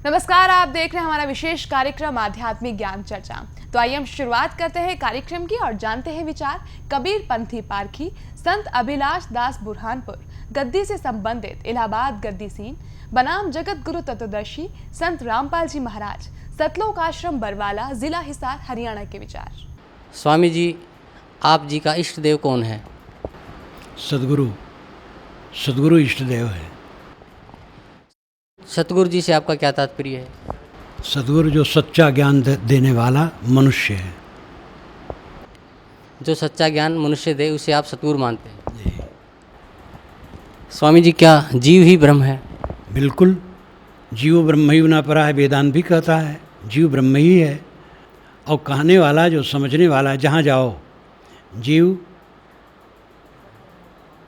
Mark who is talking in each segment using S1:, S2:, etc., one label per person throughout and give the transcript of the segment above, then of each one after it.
S1: नमस्कार, आप देख रहे हैं हमारा विशेष कार्यक्रम आध्यात्मिक ज्ञान चर्चा। तो आइए हम शुरुआत करते हैं कार्यक्रम की और जानते हैं विचार कबीर पंथी पारखी संत अभिलाष दास बुरहानपुर गद्दी से संबंधित इलाहाबाद गद्दी सीन बनाम जगत गुरु तत्वदर्शी संत रामपाल जी महाराज सतलोक आश्रम बरवाला जिला हिसार हरियाणा के विचार।
S2: स्वामी जी, आप जी का इष्ट देव कौन है?
S3: सदगुरु इष्ट देव है।
S2: सतगुरु जी से आपका क्या तात्पर्य है?
S3: सदगुरु जो सच्चा ज्ञान देने वाला मनुष्य है।
S2: जो सच्चा ज्ञान मनुष्य दे उसे आप सतगुरु मानते हैं जी। स्वामी जी, क्या जीव ही ब्रह्म है? बिल्कुल,
S3: जीव ब्रह्म ही न परा है, वेदांत भी कहता है जीव ब्रह्म ही है। और कहने वाला जो समझने वाला, जहाँ जाओ जीव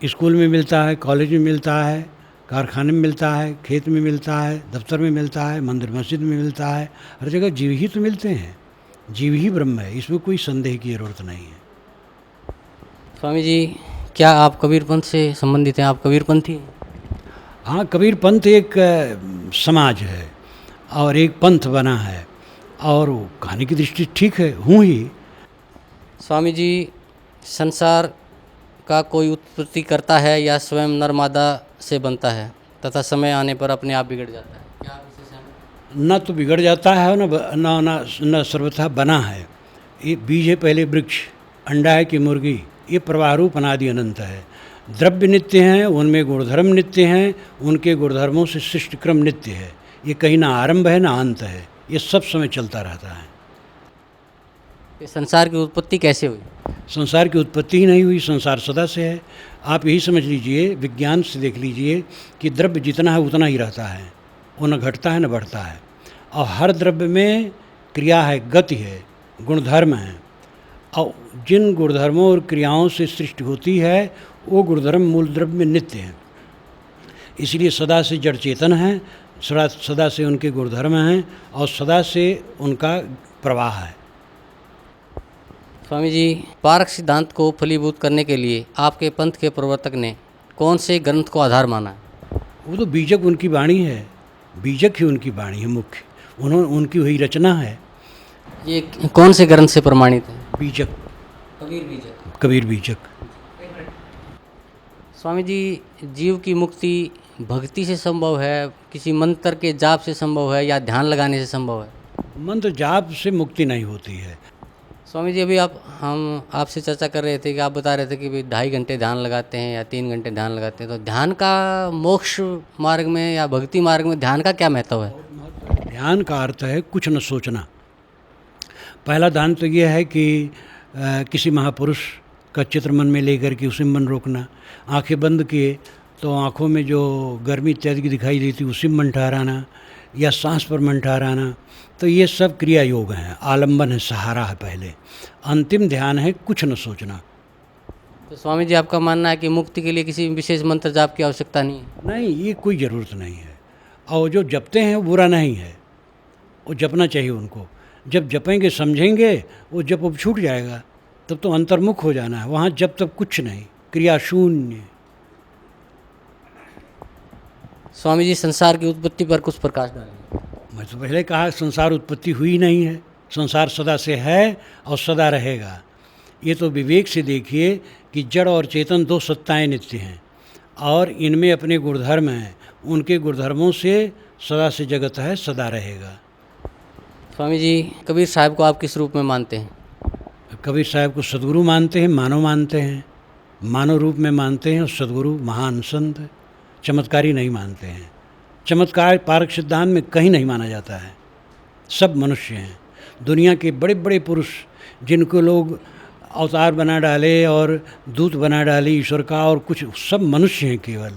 S3: स्कूल में मिलता है, कॉलेज में मिलता है, कारखाने में मिलता है, खेत में मिलता है, दफ्तर में मिलता है, मंदिर मस्जिद में मिलता है, हर जगह जीव ही तो मिलते हैं। जीव ही ब्रह्म है, इसमें कोई संदेह की ज़रूरत नहीं है।
S2: स्वामी जी, क्या आप कबीर पंथ से संबंधित हैं? आप कबीर पंथी हैं?
S3: हाँ, कबीर पंथ एक समाज है और एक पंथ बना है, और कहने की दृष्टि ठीक है, हूँ ही।
S2: स्वामी जी, संसार का कोई उत्पत्ति करता है या स्वयं नर मादा से बनता है तथा समय आने पर अपने आप बिगड़ जाता है? क्या आप इससे सहमत?
S3: न तो बिगड़ जाता है, न सर्वथा बना है। ये बीज है पहले वृक्ष, अंडा है कि मुर्गी, ये प्रवाह रूप अनादि अनंत है। द्रव्य नित्य हैं, उनमें गुणधर्म नित्य हैं, उनके गुणधर्मों से सृष्टि क्रम नित्य है। ये कहीं ना आरंभ है ना अंत है, ये सब समय चलता रहता है।
S2: ये संसार की उत्पत्ति कैसे हुई?
S3: संसार की उत्पत्ति ही नहीं हुई, संसार सदा से है। आप यही समझ लीजिए, विज्ञान से देख लीजिए कि द्रव्य जितना है उतना ही रहता है, वो न घटता है न बढ़ता है। और हर द्रव्य में क्रिया है, गति है, गुणधर्म है, और जिन गुणधर्मों और क्रियाओं से सृष्टि होती है वो गुणधर्म मूल द्रव्य में नित्य हैं। इसलिए सदा से जड़ चेतन है, सदा से उनके गुणधर्म हैं और सदा से उनका प्रवाह है।
S2: स्वामी जी, पारक सिद्धांत को फलीभूत करने के लिए आपके पंथ के प्रवर्तक ने कौन से ग्रंथ को आधार माना है?
S3: वो तो बीजक उनकी वाणी है, बीजक ही उनकी वाणी है मुख्य, उनकी वही रचना है।
S2: ये कौन से ग्रंथ से प्रमाणित है?
S3: बीजक,
S2: कबीर बीजक। स्वामी जी, जीव की मुक्ति भक्ति से संभव है, किसी मंत्र के जाप से संभव है या ध्यान लगाने से संभव है?
S3: मंत्र जाप से मुक्ति नहीं होती है।
S2: स्वामी जी, अभी हम आपसे चर्चा कर रहे थे कि आप बता रहे थे कि भाई 2.5 घंटे ध्यान लगाते हैं या 3 घंटे ध्यान लगाते हैं, तो ध्यान का मोक्ष मार्ग में या भक्ति मार्ग में ध्यान का क्या महत्व है?
S3: ध्यान का अर्थ है कुछ न सोचना। पहला ध्यान तो ये है कि किसी महापुरुष का चित्र मन में लेकर के उसे मन रोकना, आंखें बंद किए तो आंखों में जो गर्मी इत्यादि की दिखाई देती उसी में मन ठहराना, या सांस पर मन ठहराना। तो ये सब क्रिया योग हैं, आलंबन है, सहारा है पहले। अंतिम ध्यान है कुछ न सोचना।
S2: तो स्वामी जी, आपका मानना है कि मुक्ति के लिए किसी विशेष मंत्र जाप की आवश्यकता नहीं है?
S3: नहीं, ये कोई ज़रूरत नहीं है। और जो जपते हैं वो बुरा नहीं है, वो जपना चाहिए उनको। जब जपेंगे समझेंगे वो जप अब छूट जाएगा, तब तो अंतर्मुख हो जाना है। वहाँ जब तब कुछ नहीं, क्रिया शून्य।
S2: स्वामी जी, संसार की उत्पत्ति पर कुछ प्रकाश डालें।
S3: मैं तो पहले कहा, संसार उत्पत्ति हुई नहीं है, संसार सदा से है और सदा रहेगा। ये तो विवेक से देखिए कि जड़ और चेतन दो सत्ताएं नित्य हैं और इनमें अपने गुणधर्म हैं, उनके गुणधर्मों से सदा से जगत है, सदा रहेगा।
S2: स्वामी जी, कबीर साहब को आप किस रूप में मानते हैं?
S3: कबीर साहब को सदगुरु मानते हैं, मानव मानते हैं, मानव रूप में मानते हैं। और सदगुरु महान संत, चमत्कारी नहीं मानते हैं। चमत्कार पारक सिद्धांत में कहीं नहीं माना जाता है। सब मनुष्य हैं। दुनिया के बड़े बड़े पुरुष जिनको लोग अवतार बना डाले और दूत बना डाले ईश्वर का, और कुछ सब मनुष्य हैं केवल।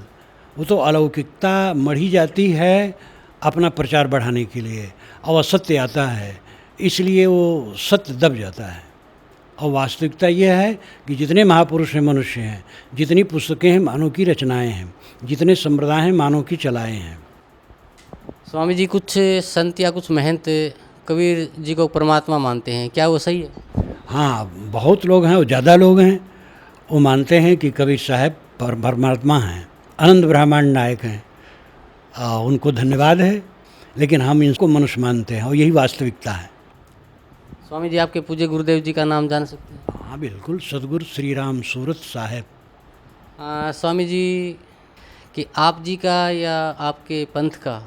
S3: वो तो अलौकिकता मढ़ी जाती है अपना प्रचार बढ़ाने के लिए, और असत्य आता है इसलिए वो सत्य दब जाता है। और वास्तविकता ये है कि जितने महापुरुष हैं मनुष्य हैं, जितनी पुस्तकें हैं मानव की रचनाएं हैं, जितने संप्रदाय हैं मानव की चलाएं हैं।
S2: स्वामी जी, कुछ संत या कुछ महंत कबीर जी को परमात्मा मानते हैं, क्या वो सही है?
S3: हाँ, बहुत लोग हैं, वो ज़्यादा लोग हैं, वो मानते हैं कि कबीर साहब परमात्मा हैं, अनंत ब्रह्मांड नायक हैं। उनको धन्यवाद है। लेकिन हम इनको मनुष्य मानते हैं और यही वास्तविकता है।
S2: स्वामी जी आपके पूज्य गुरुदेव जी का नाम जान सकते हैं?
S3: हाँ बिल्कुल, सदगुरु श्री राम सूरत साहेब।
S2: स्वामी जी कि आप जी का या आपके पंथ का,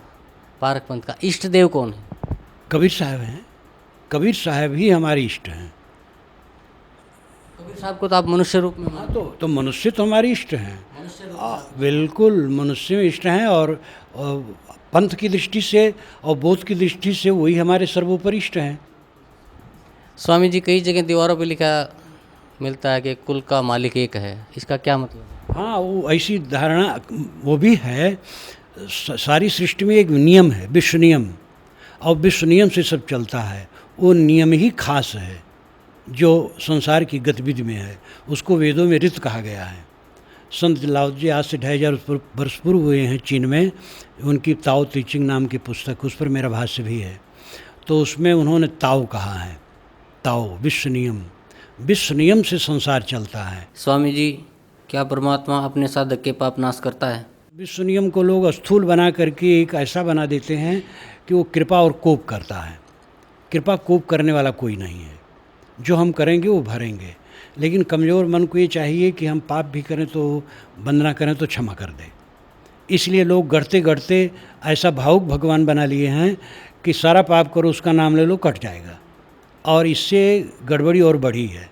S2: पारक पंथ का इष्ट देव कौन है?
S3: कबीर साहब हैं। कबीर साहब ही हमारे इष्ट हैं।
S2: कबीर साहब को तो आप मनुष्य रूप में
S3: हाँ तो मनुष्य तो हमारे इष्ट हैं। बिल्कुल मनुष्य में इष्ट हैं और पंथ की दृष्टि से और बोध की दृष्टि से वही हमारे सर्वोपरि इष्ट हैं।
S2: स्वामी जी कई जगह दीवारों पे लिखा मिलता है कि कुल का मालिक एक है, इसका क्या मतलब है?
S3: हाँ वो ऐसी धारणा वो भी है। सारी सृष्टि में एक नियम है, विश्व नियम, और विश्व नियम से सब चलता है। वो नियम ही खास है जो संसार की गतिविधि में है, उसको वेदों में ऋत कहा गया है। संत लाओ जी आज से 2500 वर्ष पूर्व हुए हैं चीन में, उनकी ताओ ते चिंग नाम की पुस्तक, उस पर मेरा भाष्य भी है। तो उसमें उन्होंने ताओ कहा है, ताओ विश्व नियम, विश्व नियम से संसार चलता है।
S2: स्वामी जी क्या परमात्मा अपने साधक के पाप नाश करता है?
S3: विश्व नियम को लोग स्थूल बना करके एक ऐसा बना देते हैं कि वो कृपा और कोप करता है। कृपा कोप करने वाला कोई नहीं है। जो हम करेंगे वो भरेंगे, लेकिन कमज़ोर मन को ये चाहिए कि हम पाप भी करें तो वंदना करें तो क्षमा कर दे। इसलिए लोग गढ़ते गढ़ते ऐसा भावुक भगवान बना लिए हैं कि सारा पाप करो उसका नाम ले लो कट जाएगा, और इससे गड़बड़ी और बढ़ी है।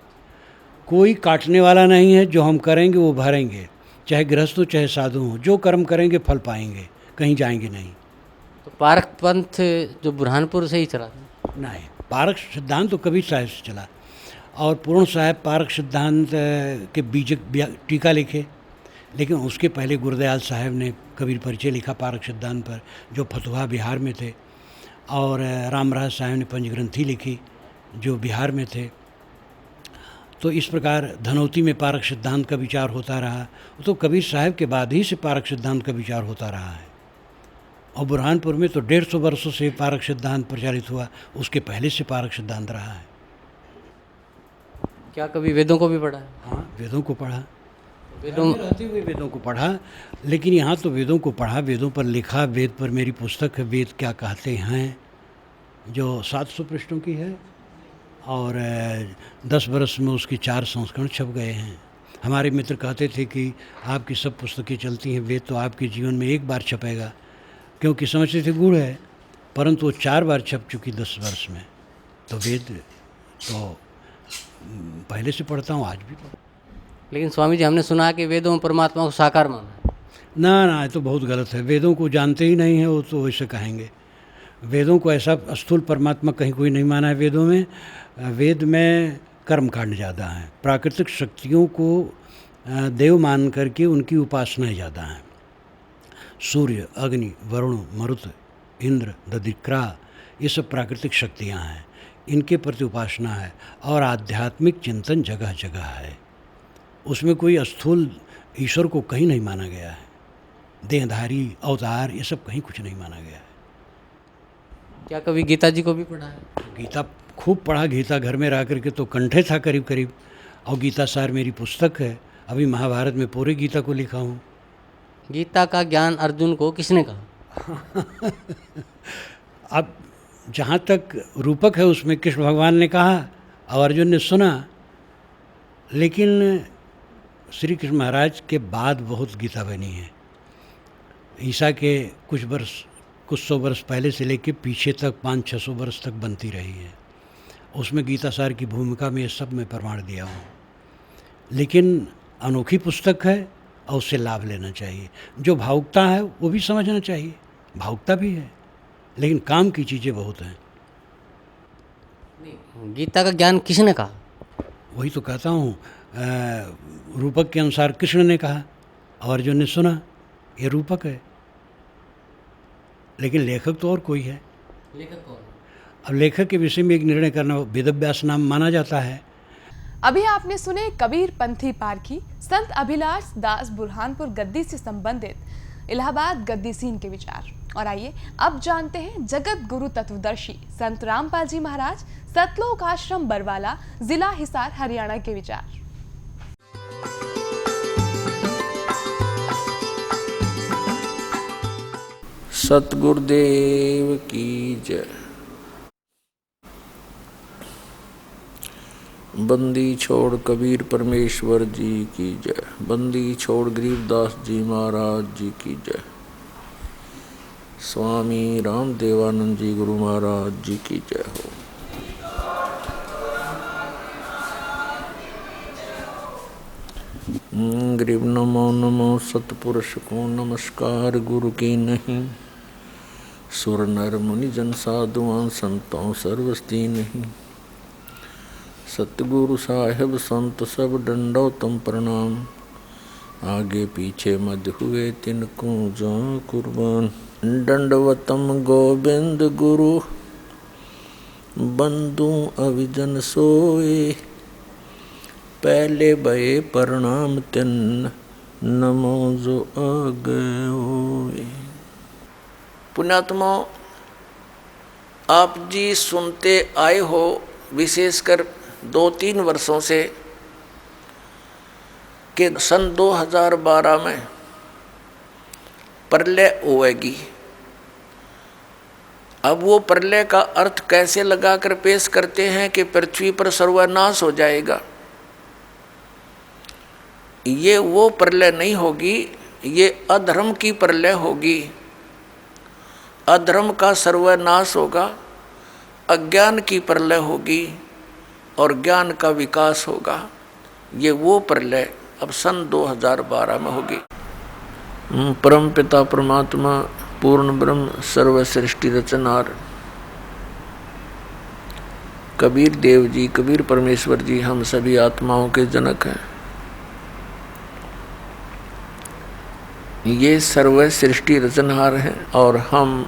S3: कोई काटने वाला नहीं है, जो हम करेंगे वो भरेंगे, चाहे गृहस्थ हो चाहे साधु हो, जो कर्म करेंगे फल पाएंगे, कहीं जाएंगे नहीं।
S2: तो पारक पंथ जो बुरहानपुर से ही चला था?
S3: नहीं, पारक सिद्धांत तो कबीर साहब से चला, और पूर्ण साहब पारक सिद्धांत के बीज टीका लिखे, लेकिन उसके पहले गुरुदयाल साहब ने कबीर परिचय लिखा पारक सिद्धांत पर, जो फतुहा बिहार में थे, और रामराज साहब ने पंचग्रंथी लिखी जो बिहार में थे। तो इस प्रकार धनौती में पारक सिद्धांत का विचार होता रहा। तो कबीर साहब के बाद ही से पारक सिद्धांत का विचार होता रहा है, और बुरहानपुर में तो 150 वर्षों से पारक सिद्धांत प्रचारित हुआ, उसके पहले से पारक सिद्धांत रहा है।
S2: क्या कभी वेदों को भी पढ़ा है?
S3: हाँ वेदों को पढ़ा,
S2: वेदों
S3: रहते हुए वेदों को पढ़ा, लेकिन यहाँ तो वेदों को पढ़ा, वेदों पर लिखा, वेद पर मेरी पुस्तक है वेद क्या कहते हैं, जो 700 पृष्ठों की है, और 10 बरस में उसकी 4 संस्करण छप गए हैं। हमारे मित्र कहते थे कि आपकी सब पुस्तकें चलती हैं, वेद तो आपके जीवन में एक बार छपेगा, क्योंकि समझते थे गुड़ है, परंतु वो 4 बार छप चुकी 10 वर्ष में। तो वेद तो पहले से पढ़ता हूँ, आज भी पढ़ता।
S2: लेकिन स्वामी जी हमने सुना है कि वेदों में परमात्मा को साकार माना है।
S3: ना ये तो बहुत गलत है। वेदों को जानते ही नहीं है वो तो वैसे कहेंगे। वेदों को ऐसा स्थूल परमात्मा कहीं कोई नहीं माना है। वेदों में, वेद में कर्म कांड ज़्यादा है, प्राकृतिक शक्तियों को देव मान करके उनकी उपासना ज़्यादा है। सूर्य, अग्नि, वरुण, मरुत, इंद्र, दधिक्रा, ये सब प्राकृतिक शक्तियाँ हैं, इनके प्रति उपासना है, और आध्यात्मिक चिंतन जगह जगह है। उसमें कोई स्थूल ईश्वर को कहीं नहीं माना गया है। देहधारी, अवतार, ये सब कहीं कुछ नहीं माना गया है।
S2: क्या कभी गीता जी को भी पढ़ा है?
S3: गीता खूब पढ़ा, गीता घर में रह करके तो कंठे था करीब करीब, और गीता सार मेरी पुस्तक है। अभी महाभारत में पूरे गीता को लिखा हूँ।
S2: गीता का ज्ञान अर्जुन को किसने कहा?
S3: अब जहाँ तक रूपक है उसमें कृष्ण भगवान ने कहा और अर्जुन ने सुना, लेकिन श्री कृष्ण महाराज के बाद बहुत गीता बनी है। ईसा के कुछ सौ वर्ष पहले से लेकर पीछे तक 500-600 वर्ष तक बनती रही है। उसमें गीता सार की भूमिका में ये सब मैं प्रमाण दिया हूँ। लेकिन अनोखी पुस्तक है और उससे लाभ लेना चाहिए। जो भावुकता है वो भी समझना चाहिए, भावुकता भी है, लेकिन काम की चीज़ें बहुत हैं।
S2: गीता का ज्ञान किसने कहा?
S3: वही तो कहता हूँ, रूपक के अनुसार कृष्ण ने कहा और अर्जुन ने सुना, ये रूपक है, लेकिन लेखक तो और कोई है।
S2: लेखक कौन?
S3: अब लेखक के विषय में एक निर्णय करना वेदव्यास नाम माना जाता है।
S1: अभी आपने सुने कबीर पंथी पारखी संत अभिलाष दास बुरहानपुर गद्दी से संबंधित इलाहाबाद गद्दी सीन के विचार। और आइए अब जानते हैं जगत गुरु तत्वदर्शी संत रामपाल जी महाराज सतलोक आश्रम बरवाला जिला हिसार हरियाणा के विचार।
S4: सतगुरुदेव की जय। बंदी छोड़ कबीर परमेश्वर जी की जय। बंदी छोड़ गरीबदास जी महाराज जी की जय। स्वामी रामदेवानंद जी गुरु महाराज जी की जय हो। गरीब नमो नमो सतपुरुष को नमस्कार गुरु की नहीं। सुर नर मुनि जन साधुआं संतों सर्वस्ती नहीं। सतगुरु साहेब संत सब दंडोतम प्रणाम। आगे पीछे मध्य हुए तिनको जो कुर्बान। दंडवतम गोविंद गुरु बंधु अविजन सोए। पहले भये प्रणाम तिन नमो जो आगे होए। पुण्यात्मा, आप जी सुनते आए हो विशेषकर 2-3 वर्षों से कि सन 2012 में प्रलय होएगी। अब वो प्रलय का अर्थ कैसे लगाकर पेश करते हैं कि पृथ्वी पर सर्वनाश हो जाएगा। ये वो प्रलय नहीं होगी, ये अधर्म की प्रलय होगी। अधर्म का सर्वनाश होगा, अज्ञान की प्रलय होगी और ज्ञान का विकास होगा। ये वो प्रलय अब सन 2012 में होगी। परम पिता परमात्मा पूर्ण ब्रह्म सर्व सृष्टि रचनार कबीर देव जी, कबीर परमेश्वर जी हम सभी आत्माओं के जनक हैं। ये सर्व सृष्टि रचनहार हैं और हम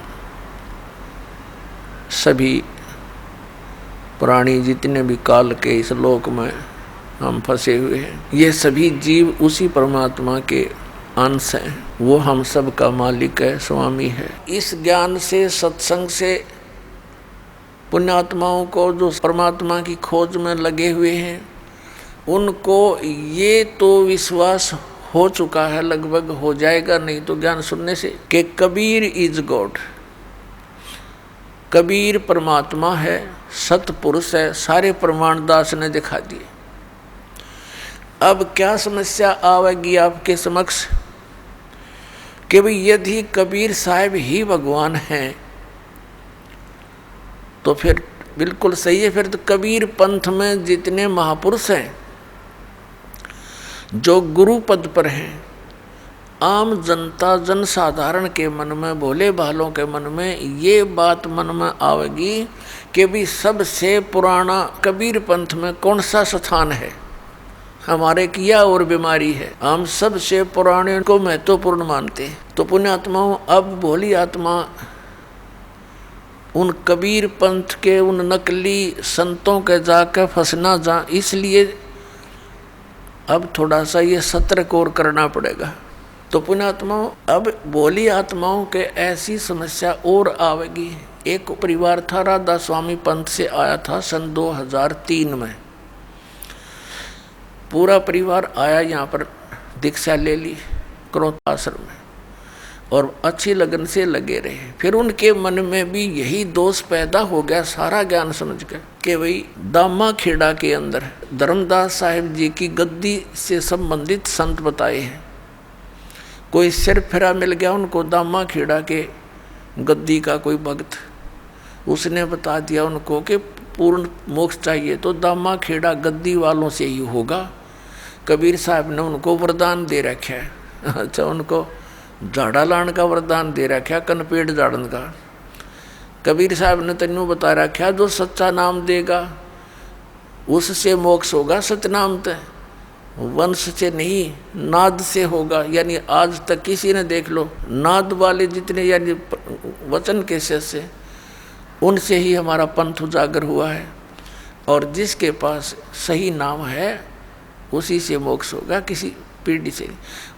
S4: सभी प्राणी जितने भी काल के इस लोक में हम फंसे हुए हैं, ये सभी जीव उसी परमात्मा के अंश हैं। वो हम सब का मालिक है, स्वामी है। इस ज्ञान से, सत्संग से पुण्यात्माओं को जो परमात्मा की खोज में लगे हुए हैं, उनको ये तो विश्वास हो चुका है, लगभग हो जाएगा नहीं तो ज्ञान सुनने से, कि कबीर इज गॉड। कबीर परमात्मा है, सतपुरुष है। सारे प्रमाण दास ने दिखा दिए। अब क्या समस्या आवेगी आपके समक्ष कि भाई यदि कबीर साहब ही भगवान हैं तो फिर बिल्कुल सही है। फिर तो कबीर पंथ में जितने महापुरुष हैं जो गुरु पद पर हैं, आम जनता जनसाधारण के मन में, भोले भालों के मन में ये बात मन में आवेगी कि भी सबसे पुराना कबीर पंथ में कौन सा स्थान है, हमारे किया और बीमारी है। हम सबसे पुराने को महत्वपूर्ण मानते हैं। तो पुण्यात्माओं, अब भोली आत्मा उन कबीर पंथ के उन नकली संतों के जाकर फंसना जा, इसलिए अब थोड़ा सा ये सतर्क और करना पड़ेगा। तो पुण्यात्माओं, अब भोली आत्माओं के ऐसी समस्या और आवेगी। एक परिवार था, राधा स्वामी पंथ से आया था सन 2003 में। पूरा परिवार आया, यहाँ पर दीक्षा ले ली क्रोध आश्रम में और अच्छी लगन से लगे रहे। फिर उनके मन में भी यही दोष पैदा हो गया, सारा ज्ञान समझ कर, कि भाई दामा खेड़ा के अंदर धर्मदास साहिब जी की गद्दी से संबंधित संत बताए हैं। कोई सिर फिरा मिल गया उनको दामा खेड़ा के गद्दी का कोई भक्त, उसने बता दिया उनको कि पूर्ण मोक्ष चाहिए तो दामा खेड़ा गद्दी वालों से ही होगा। कबीर साहब ने उनको वरदान दे रखा है। अच्छा, उनको झाड़ा लाने का वरदान दे रखा, कनपेट झाड़न का। कबीर साहब ने तेनों बता रखा, जो सच्चा नाम देगा उससे मोक्ष होगा। सतनाम तो वंश से नहीं, नाद से होगा। यानी आज तक किसी ने देख लो, नाद वाले जितने यानी वचन के से, उनसे ही हमारा पंथ उजागर हुआ है। और जिसके पास सही नाम है उसी से मोक्ष होगा, किसी पीढ़ी से।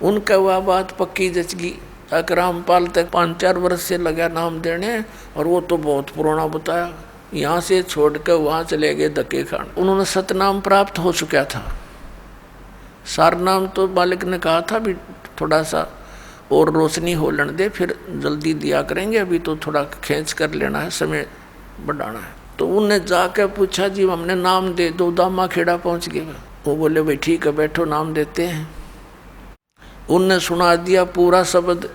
S4: उनका वह बात पक्की जच गई। रामपाल तक 5-4 वर्ष से लगा नाम देने, और वो तो बहुत पुराना बताया। यहाँ से छोड़ कर वहाँ चले गए धक्के खान। उन्होंने सतनाम प्राप्त हो चुका था। सार नाम तो मालिक ने कहा था भी थोड़ा सा और रोशनी हो लन दे, फिर जल्दी दिया करेंगे, अभी तो थोड़ा खींच कर लेना है, समय बढ़ाना है। तो उनने जाकर पूछा जी हमने नाम दे दो, दामा खेड़ा पहुंच गए। वो बोले भाई ठीक है बैठो नाम देते हैं। उनने सुना दिया पूरा शब्द,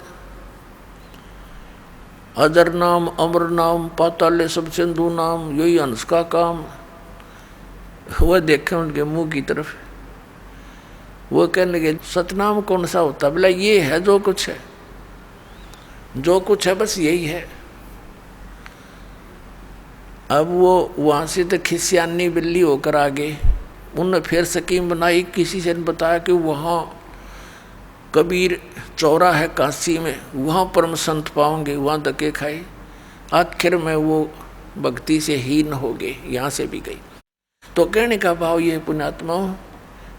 S4: अजर नाम अमर नाम पाताले सब सिंधु नाम, यही हंस का काम। वह देखे उनके मुंह की तरफ, वो कहने लगे सतनाम कौन सा होता? बोला ये है जो कुछ है, जो कुछ है बस यही है। अब वो वहाँ से तो खिसियानी बिल्ली होकर आ गए। उन्होंने फिर स्कीम बनाई, किसी से बताया कि वहाँ कबीर चौरा है काशी में, वहाँ परम संत पाओगे, वहाँ धक्के खाए। आखिर में वो भक्ति से हीन हो गए, यहाँ से भी गई। तो कहने का भाव ये पुण्यात्माओं,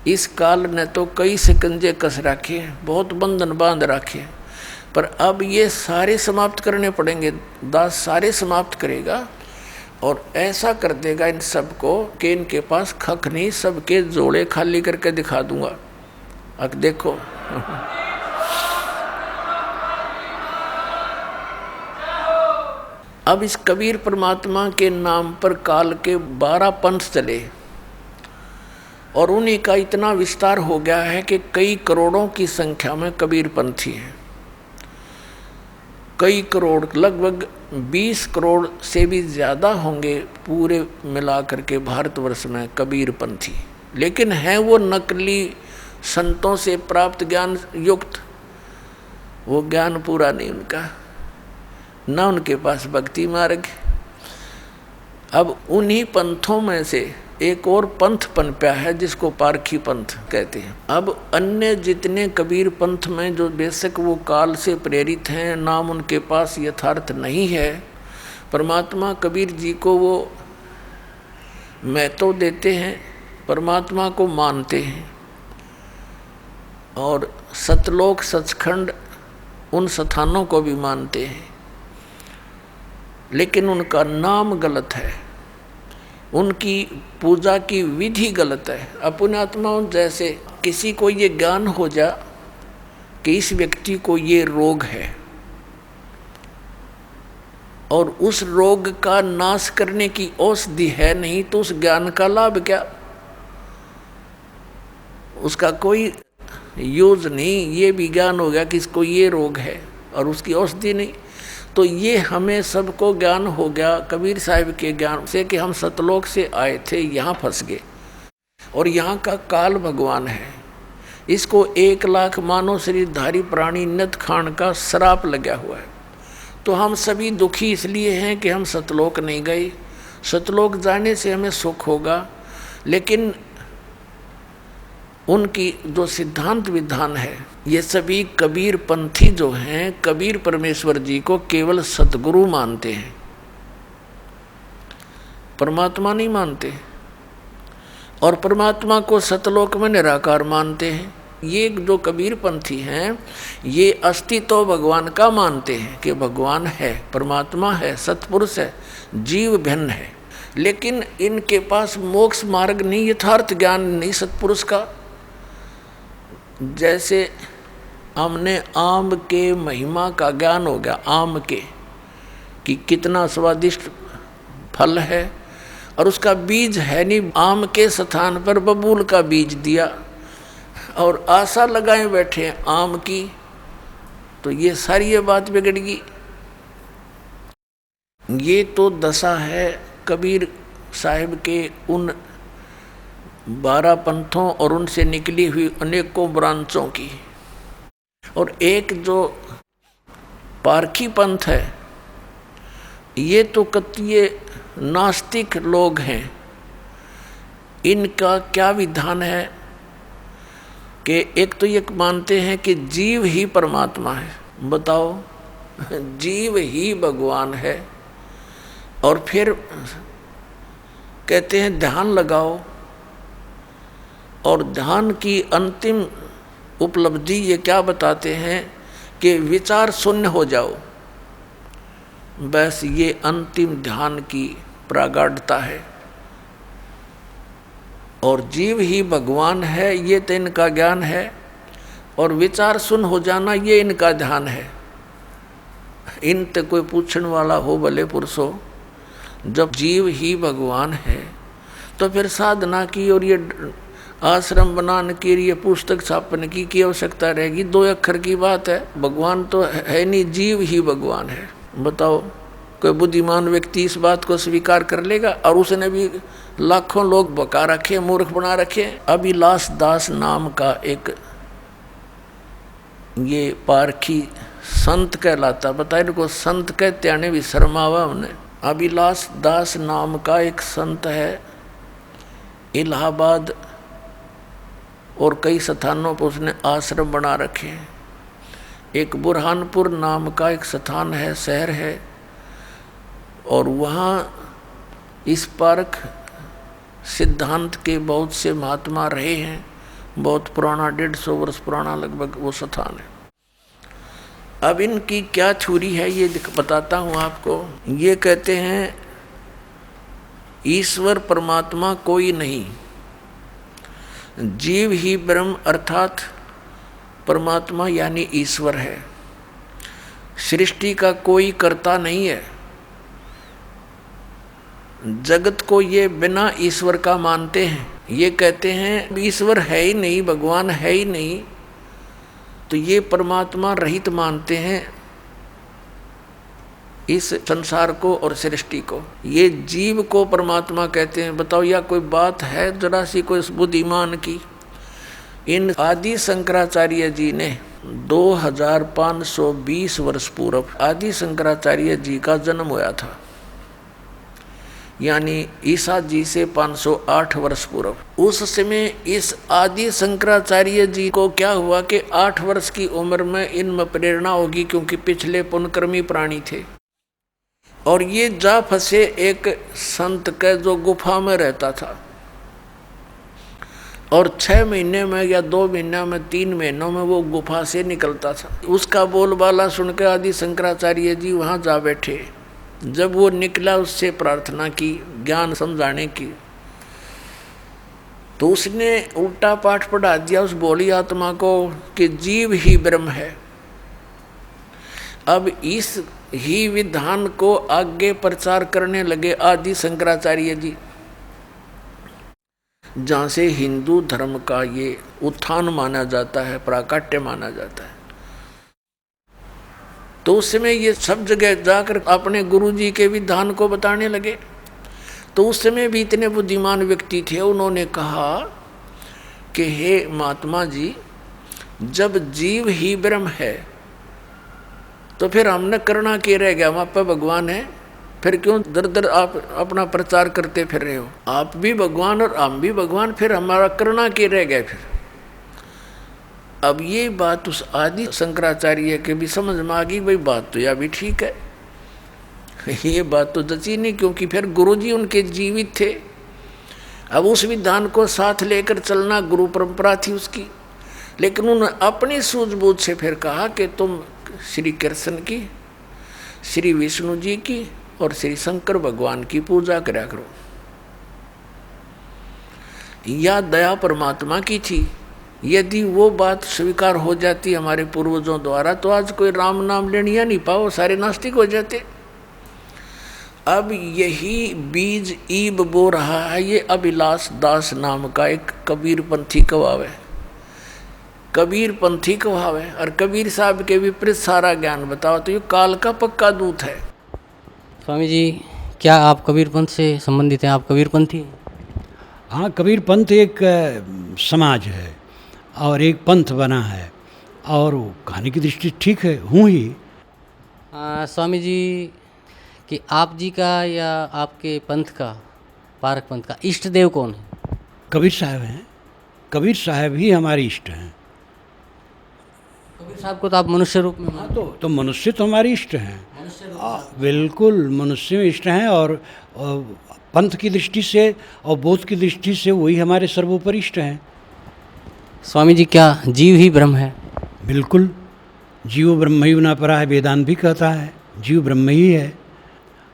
S4: इस काल ने तो कई शिकंजे कस रखे, बहुत बंधन बांध रखे, पर अब ये सारे समाप्त करने पड़ेंगे। दास सारे समाप्त करेगा और ऐसा कर देगा इन सबको कि इनके पास खख नहीं, सबके जोड़े खाली करके दिखा दूंगा। अब देखो अब इस कबीर परमात्मा के नाम पर काल के 12 पंथ चले और उन्हीं का इतना विस्तार हो गया है कि कई करोड़ों की संख्या में कबीर पंथी हैं। कई करोड़, लगभग 20 करोड़ से भी ज़्यादा होंगे पूरे मिलाकर के भारतवर्ष में कबीर पंथी। लेकिन हैं वो नकली संतों से प्राप्त ज्ञान युक्त, वो ज्ञान पूरा नहीं उनका, ना उनके पास भक्ति मार्ग। अब उन्हीं पंथों में से एक और पंथ पनप्या है जिसको पारखी पंथ कहते हैं। अब अन्य जितने कबीर पंथ में जो बेशक वो काल से प्रेरित हैं, नाम उनके पास यथार्थ नहीं है, परमात्मा कबीर जी को वो महत्व देते हैं, परमात्मा को मानते हैं और सतलोक सचखंड उन स्थानों को भी मानते हैं, लेकिन उनका नाम गलत है, उनकी पूजा की विधि गलत है। अपने आत्माओं जैसे किसी को ये ज्ञान हो जा कि इस व्यक्ति को ये रोग है और उस रोग का नाश करने की औषधि है नहीं, तो उस ज्ञान का लाभ क्या? उसका कोई यूज नहीं। ये भी ज्ञान हो गया कि इसको ये रोग है और उसकी औषधि नहीं। तो ये हमें सबको ज्ञान हो गया कबीर साहिब के ज्ञान से कि हम सतलोक से आए थे, यहाँ फंस गए और यहाँ का काल भगवान है। इसको 1 लाख मानव शरीरधारी प्राणी नत खान का श्राप लगा हुआ है। तो हम सभी दुखी इसलिए हैं कि हम सतलोक नहीं गए। सतलोक जाने से हमें सुख होगा, लेकिन उनकी जो सिद्धांत विधान है, ये सभी कबीर पंथी जो हैं, कबीर परमेश्वर जी को केवल सतगुरु मानते हैं, परमात्मा नहीं मानते। और परमात्मा को सतलोक में निराकार मानते हैं। ये जो कबीर पंथी हैं, ये अस्तित्व भगवान का मानते हैं कि भगवान है, परमात्मा है, सतपुरुष है, जीव भिन्न है, लेकिन इनके पास मोक्ष मार्ग नहीं, यथार्थ ज्ञान नहीं सतपुरुष का। जैसे हमने आम के महिमा का ज्ञान हो गया, आम के कि कितना स्वादिष्ट फल है, और उसका बीज है नहीं, आम के स्थान पर बबूल का बीज दिया और आशा लगाए बैठे हैं आम की, तो ये सारी ये बात बिगड़गी। ये तो दशा है कबीर साहिब के उन 12 पंथों और उनसे निकली हुई अनेकों ब्रांचों की। और एक जो पारखी पंथ है, ये तो कतिये नास्तिक लोग हैं। इनका क्या विधान है कि एक तो ये मानते हैं कि जीव ही परमात्मा है। बताओ, जीव ही भगवान है। और फिर कहते हैं ध्यान लगाओ, और ध्यान की अंतिम उपलब्धि ये क्या बताते हैं कि विचार शून्य हो जाओ। बस ये अंतिम ध्यान की प्रागाढ़ता है। और जीव ही भगवान है, ये तो इनका ज्ञान है। और विचार सुन हो जाना, ये इनका ध्यान है। इन ते कोई पूछने वाला हो भले पुरुष हो, जब जीव ही भगवान है तो फिर साधना की और ये आश्रम बनाने की, ये पुस्तक छापने की आवश्यकता रहेगी? 2 अक्षर की बात है, भगवान तो है नहीं, जीव ही भगवान है। बताओ, कोई बुद्धिमान व्यक्ति इस बात को स्वीकार कर लेगा? और उसने भी लाखों लोग बका रखे, मूर्ख बना रखे। अभिलाष दास नाम का एक ये पारखी संत कहलाता, बताए इनको संत कहते आने भी शर्मावा उन्हें। अभिलाष दास नाम का एक संत है, इलाहाबाद और कई स्थानों पर उसने आश्रम बना रखे हैं। एक बुरहानपुर नाम का एक स्थान है, शहर है, और वहाँ इस पारक सिद्धांत के बहुत से महात्मा रहे हैं। बहुत पुराना, 150 वर्ष पुराना लगभग वो स्थान है। अब इनकी क्या थ्योरी है ये बताता हूँ आपको। ये कहते हैं ईश्वर परमात्मा कोई नहीं, जीव ही ब्रह्म अर्थात परमात्मा यानी ईश्वर है। सृष्टि का कोई कर्ता नहीं है। जगत को ये बिना ईश्वर का मानते हैं। ये कहते हैं ईश्वर है ही नहीं, भगवान है ही नहीं, तो ये परमात्मा रहित मानते हैं इस संसार को और सृष्टि को। ये जीव को परमात्मा कहते हैं। बताओ, या कोई बात है जरा सी कोई बुद्धिमान की? इन आदि शंकराचार्य जी ने 2520 वर्ष पूर्व आदि शंकराचार्य जी का जन्म हुआ था, यानी ईसा जी से 508 वर्ष पूर्व। उस समय इस आदि शंकराचार्य जी को क्या हुआ कि 8 वर्ष की उम्र में इनमें प्रेरणा होगी, क्योंकि पिछले पुण्यकर्मी प्राणी थे, और ये जा फंसे एक संत के जो गुफा में रहता था, और 6 महीने में या 2 महीने में 3 महीनों में वो गुफा से निकलता था। उसका बोलबाला सुनकर आदि शंकराचार्य जी वहाँ जा बैठे। जब वो निकला, उससे प्रार्थना की ज्ञान समझाने की, तो उसने उल्टा पाठ पढ़ा दिया उस बोली आत्मा को कि जीव ही ब्रह्म है। अब इस ही विधान को आगे प्रचार करने लगे आदि शंकराचार्य जी, जहाँ से हिंदू धर्म का ये उत्थान माना जाता है, प्राकट्य माना जाता है। तो उस समय ये सब जगह जाकर अपने गुरुजी के विधान को बताने लगे। तो उस समय भी इतने बुद्धिमान व्यक्ति थे, उन्होंने कहा कि हे महात्मा जी, जब जीव ही ब्रह्म है तो फिर हमने करना क्या रह गया? वहाँ पर भगवान है, फिर क्यों दर दर आप अपना प्रचार करते फिर रहे हो? आप भी भगवान और हम भी भगवान, फिर हमारा करना क्या रह गया फिर? अब ये बात उस आदि शंकराचार्य के भी समझ में आ गई, भाई बात तो यह भी ठीक है, ये बात तो जची नहीं, क्योंकि फिर गुरुजी उनके जीवित थे। अब उस विधान को साथ लेकर चलना गुरु परंपरा थी उसकी, लेकिन उन्होंने अपनी सूझबूझ से फिर कहा कि तुम श्री कृष्ण की, श्री विष्णु जी की और श्री शंकर भगवान की पूजा करा करो। या दया परमात्मा की थी। यदि वो बात स्वीकार हो जाती हमारे पूर्वजों द्वारा, तो आज कोई राम नाम लेनिया नहीं पाओ, सारे नास्तिक हो जाते। अब यही बीज ईब बो रहा है ये अभिलाष दास नाम का एक कबीर पंथी कवाव है। कबीर पंथी कवाव है, और कबीर साहब के विपरीत सारा ज्ञान बताओ, तो ये काल का पक्का दूत है।
S2: स्वामी जी, क्या आप कबीर पंथ से संबंधित हैं? आप कबीर पंथी हैं?
S3: हाँ, कबीर पंथ एक समाज है और एक पंथ बना है, और कहानी की दृष्टि ठीक है, हूँ ही।
S2: स्वामी जी, कि आप जी का या आपके पंथ का, पारक पंथ का इष्ट देव कौन है?
S3: कबीर साहब हैं। कबीर साहब ही हमारे इष्ट हैं।
S2: कबीर साहब को तो आप मनुष्य रूप में
S3: हाँ, तो मनुष्य तो हमारे इष्ट हैं, बिल्कुल मनुष्य में इष्ट हैं, और पंथ की दृष्टि से और बोध की दृष्टि से वही हमारे सर्वोपरि इष्ट हैं।
S2: स्वामी जी, क्या जीव ही ब्रह्म है?
S3: बिल्कुल, जीव ब्रह्म ही न परा है, वेदांत भी कहता है जीव ब्रह्म ही है।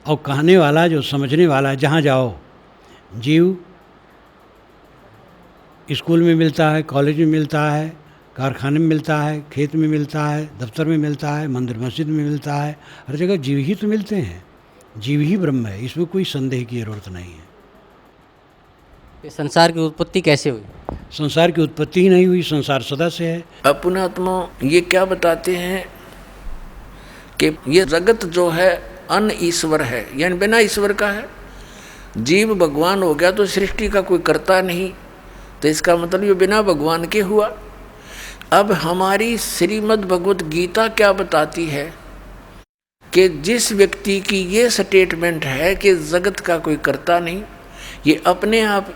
S3: और कहने वाला जो समझने वाला है, जहाँ जाओ जीव स्कूल में मिलता है, कॉलेज में मिलता है, कारखाने में मिलता है, खेत में मिलता है, दफ्तर में मिलता है, मंदिर मस्जिद में मिलता है, हर जगह जीव ही तो मिलते हैं। जीव ही ब्रह्म है, इसमें कोई संदेह की ज़रूरत नहीं है।
S2: ये संसार की उत्पत्ति कैसे हुई?
S3: संसार की उत्पत्ति ही नहीं हुई, संसार सदा से है।
S4: अपनात्मा ये क्या बताते हैं कि ये जगत जो है अन ईश्वर है, यानी बिना ईश्वर का है। जीव भगवान हो गया तो सृष्टि का कोई करता नहीं, तो इसका मतलब ये बिना भगवान के हुआ। अब हमारी श्रीमद् भगवत गीता क्या बताती है कि जिस व्यक्ति की ये स्टेटमेंट है कि जगत का कोई करता नहीं, ये अपने आप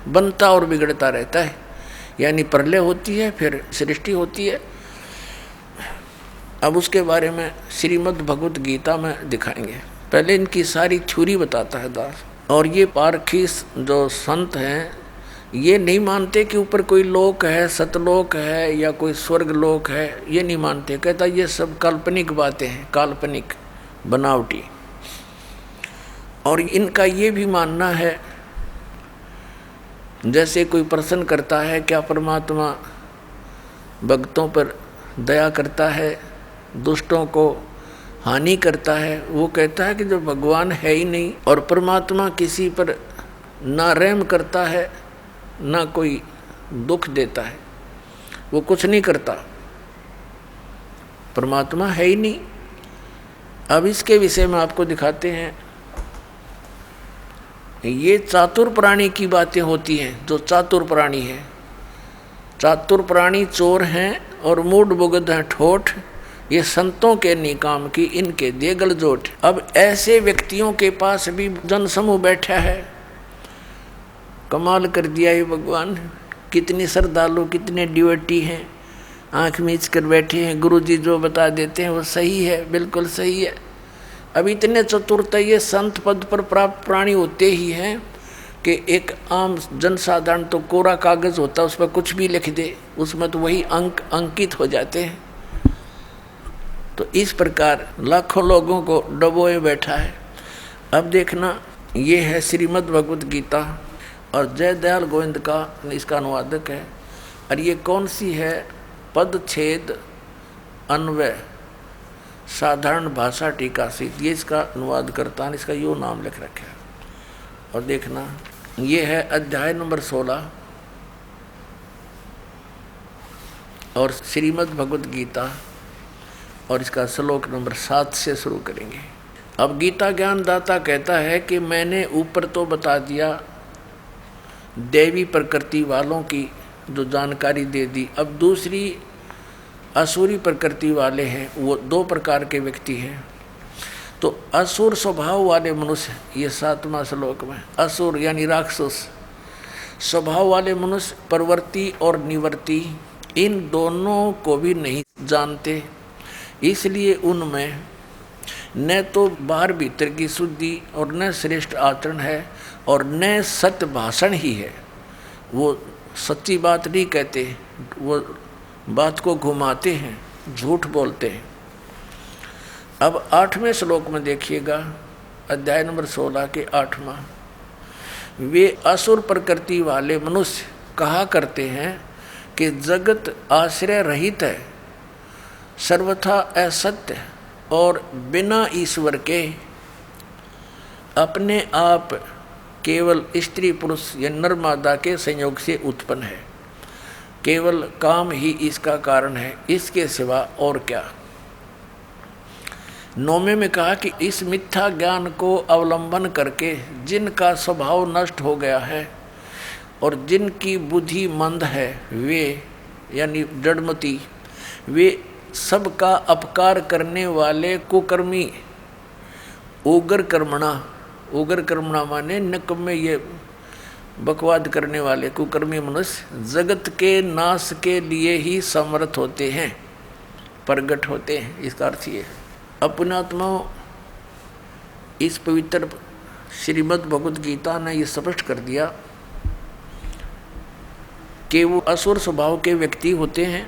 S4: बनता और बिगड़ता रहता है, यानी प्रलय होती है फिर सृष्टि होती है। अब उसके बारे में श्रीमद् भगवत गीता में दिखाएंगे। पहले इनकी सारी थ्योरी बताता है दास। और ये पारखी जो संत हैं ये नहीं मानते कि ऊपर कोई लोक है, सतलोक है या कोई स्वर्ग लोक है, ये नहीं मानते। कहता ये सब काल्पनिक बातें हैं, काल्पनिक बनावटी। और इनका ये भी मानना है, जैसे कोई प्रश्न करता है क्या परमात्मा भक्तों पर दया करता है, दुष्टों को हानि करता है, वो कहता है कि जो भगवान है ही नहीं और परमात्मा किसी पर ना रहम करता है ना कोई दुख देता है, वो कुछ नहीं करता, परमात्मा है ही नहीं। अब इसके विषय में आपको दिखाते हैं। ये चातुर प्राणी की बातें होती हैं। जो चातुर प्राणी है, चातुर प्राणी चोर हैं और मूड बुगद हैं ठोठ, ये संतों के निकाम की इनके दे गलजोट। अब ऐसे व्यक्तियों के पास भी जनसमूह बैठा है। कमाल कर दिया ये भगवान, कितने श्रद्धालु, कितने डिवोटी हैं, आँख मीच कर बैठे हैं। गुरुजी जो बता देते हैं वो सही है, बिल्कुल सही है। अब इतने चतुरता ये संत पद पर प्राप्त प्राणी होते ही हैं कि एक आम जनसाधारण तो कोरा कागज होता है, उस पर कुछ भी लिख दे, उसमें तो वही अंक अंकित हो जाते हैं। तो इस प्रकार लाखों लोगों को डबोए बैठा है। अब देखना, ये है श्रीमद् भगवत गीता और जय दयाल गोविंद का इसका अनुवादक है। और ये कौन सी है? पदछेद अन्वय साधारण भाषा टीका से, ये इसका अनुवाद करता है, इसका यो नाम लिख रखा है। और देखना, ये है अध्याय नंबर 16 और श्रीमद् भगवत गीता, और इसका श्लोक नंबर 7 से शुरू करेंगे। अब गीता ज्ञान दाता कहता है कि मैंने ऊपर तो बता दिया देवी प्रकृति वालों की जो जानकारी दे दी। अब दूसरी असुरी प्रकृति वाले हैं, वो 2 प्रकार के व्यक्ति हैं। तो असुर स्वभाव वाले मनुष्य, ये 7वां श्लोक में, असुर यानी राक्षस स्वभाव वाले मनुष्य प्रवृत्ति और निवृत्ति इन दोनों को भी नहीं जानते, इसलिए उनमें न तो बाहर भीतर की शुद्धि और न श्रेष्ठ आचरण है और न सत्य भाषण ही है। वो सच्ची बात नहीं कहते, वो बात को घुमाते हैं, झूठ बोलते हैं। अब 8वें श्लोक में देखिएगा, अध्याय नंबर 16 के 8वां, वे असुर प्रकृति वाले मनुष्य कहा करते हैं कि जगत आश्रय रहित है, सर्वथा असत्य और बिना ईश्वर के अपने आप केवल स्त्री पुरुष या नर मादा के संयोग से उत्पन्न है। केवल काम ही इसका कारण है, इसके सिवा और क्या। 9वें में कहा कि इस मिथ्या ज्ञान को अवलंबन करके जिनका स्वभाव नष्ट हो गया है और जिनकी बुद्धि मंद है, वे यानी जड़मती, वे सबका अपकार करने वाले कुकर्मी उग्र कर्मणा माने निकम्मे, ये बकवाद करने वाले कुकर्मी मनुष्य जगत के नाश के लिए ही समर्थ होते हैं, प्रगट होते हैं। इसका अर्थ ये है। अपनात्माओं, इस पवित्र श्रीमद् भगवत गीता ने ये स्पष्ट कर दिया कि वो असुर स्वभाव के व्यक्ति होते हैं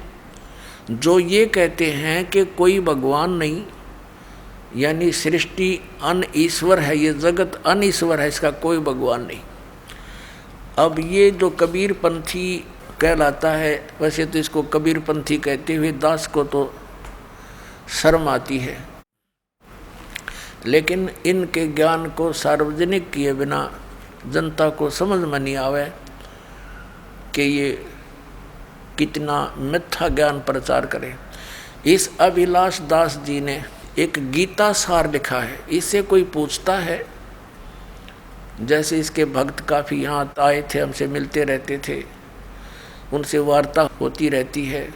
S4: जो ये कहते हैं कि कोई भगवान नहीं, यानी सृष्टि अन ईश्वर है, ये जगत अन ईश्वर है, इसका कोई भगवान नहीं। अब ये जो कबीर पंथी कहलाता है। वैसे तो इसको कबीरपंथी कहते हुए दास को तो शर्म आती है, लेकिन इनके ज्ञान को सार्वजनिक किए बिना जनता को समझ में नहीं आवे कि ये कितना मिथ्या ज्ञान प्रचार करे। इस अभिलाष दास जी ने एक गीता सार लिखा है। इससे कोई पूछता है, जैसे इसके भक्त काफ़ी यहाँ आए थे, हमसे मिलते रहते थे, उनसे वार्ता होती रहती है,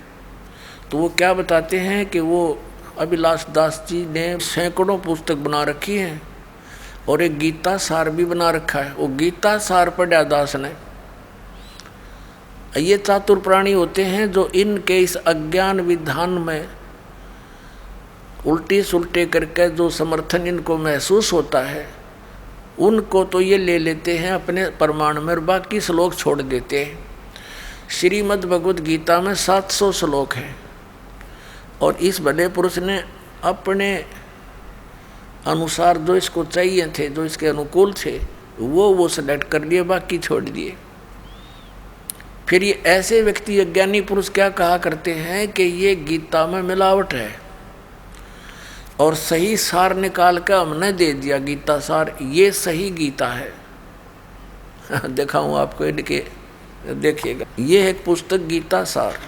S4: तो वो क्या बताते हैं कि वो अभिलाष दास जी ने सैकड़ों पुस्तक बना रखी हैं और एक गीता सार भी बना रखा है। वो गीता सार पढ़ा दास ने। ये चातुर प्राणी होते हैं जो इनके इस अज्ञान विधान में उल्टी सुलटे करके जो समर्थन इनको महसूस होता है, उनको तो ये ले लेते हैं अपने प्रमाण में और बाकी श्लोक छोड़ देते हैं। श्रीमद् भगवद गीता में 700 श्लोक हैं और इस भले पुरुष ने अपने अनुसार जो इसको चाहिए थे, जो इसके अनुकूल थे, वो सेलेक्ट कर लिए, बाकी छोड़ दिए। फिर ये ऐसे व्यक्ति अज्ञानी पुरुष क्या कहा करते हैं कि ये गीता में मिलावट है और सही सार निकाल कर हमने दे दिया गीता सार, ये सही गीता है। दिखाऊं आपको, इनके देखिएगा, ये है एक पुस्तक गीता सार,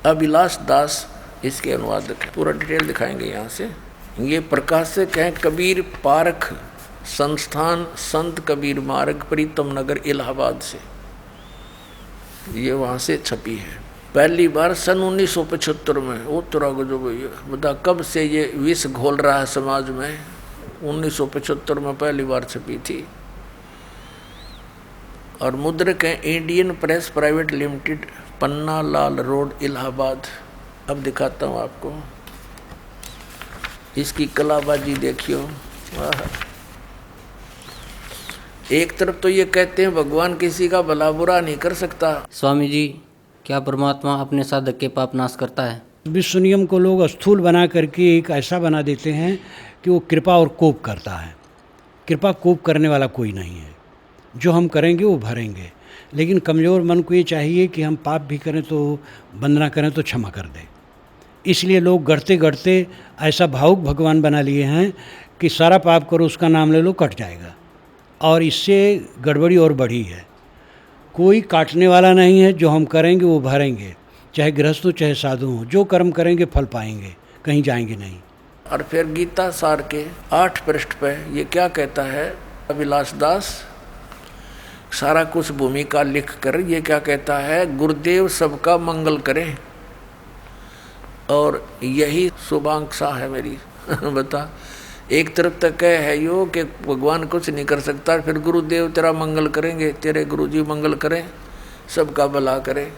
S4: अभिलाष दास इसके अनुवादक है। पूरा डिटेल दिखाएंगे यहाँ से। ये प्रकाशक हैं कबीर पारख संस्थान, संत कबीर मार्ग, प्रीतम नगर, इलाहाबाद से। ये वहाँ से छपी है। पहली बार सन 1975 में। वो तो जो बता कब से ये विष घोल रहा है समाज में। 1975 में पहली बार छपी थी और मुद्रक है Indian press private limited, Panna Lal road, Allahabad. अब दिखाता हूँ आपको इसकी कलाबाजी, देखियो। एक तरफ तो ये कहते हैं भगवान किसी का भला बुरा नहीं कर सकता।
S2: स्वामी जी, क्या परमात्मा अपने साधक के पाप नाश करता है?
S3: विश्व नियम को लोग स्थूल बना करके एक ऐसा बना देते हैं कि वो कृपा और कोप करता है। कृपा कोप करने वाला कोई नहीं है। जो हम करेंगे वो भरेंगे, लेकिन कमज़ोर मन को ये चाहिए कि हम पाप भी करें तो वंदना करें तो क्षमा कर दें। इसलिए लोग गढ़ते गढ़ते ऐसा भावुक भगवान बना लिए हैं कि सारा पाप करो, उसका नाम ले लो, कट जाएगा। और इससे गड़बड़ी और बढ़ी है। कोई काटने वाला नहीं है। जो हम करेंगे वो भरेंगे, चाहे गृहस्थ हो चाहे साधु हो। जो कर्म करेंगे फल पाएंगे, कहीं जाएंगे नहीं।
S4: और फिर गीता सार के 8 पृष्ठ पे ये क्या कहता है अभिलाष दास, सारा कुछ भूमिका लिख कर ये क्या कहता है, गुरुदेव सबका मंगल करें। और यही शुभांक्षा है मेरी। बता, एक तरफ तक है यो कि भगवान कुछ नहीं कर सकता, फिर गुरुदेव तेरा मंगल करेंगे, तेरे गुरुजी मंगल करें, सबका भला करें।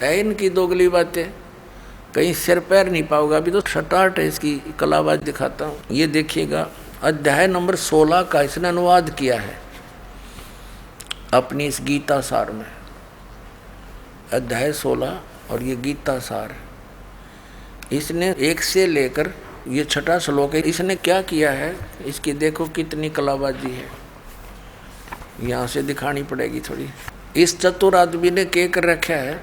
S4: है इनकी दोगली बातें, कहीं सिर पैर नहीं पाओगा। अभी तो छटाट है इसकी कलाबाज दिखाता हूँ। ये देखिएगा, अध्याय नंबर 16 का इसने अनुवाद किया है अपनी इस गीता सार में। अध्याय 16 और ये गीता सार, इसने 1 से लेकर ये 6वां श्लोक है। इसने क्या किया है, इसकी देखो कितनी कलाबाजी है। यहाँ से दिखानी पड़ेगी थोड़ी। इस चतुर आदमी ने क्या कर रखा है,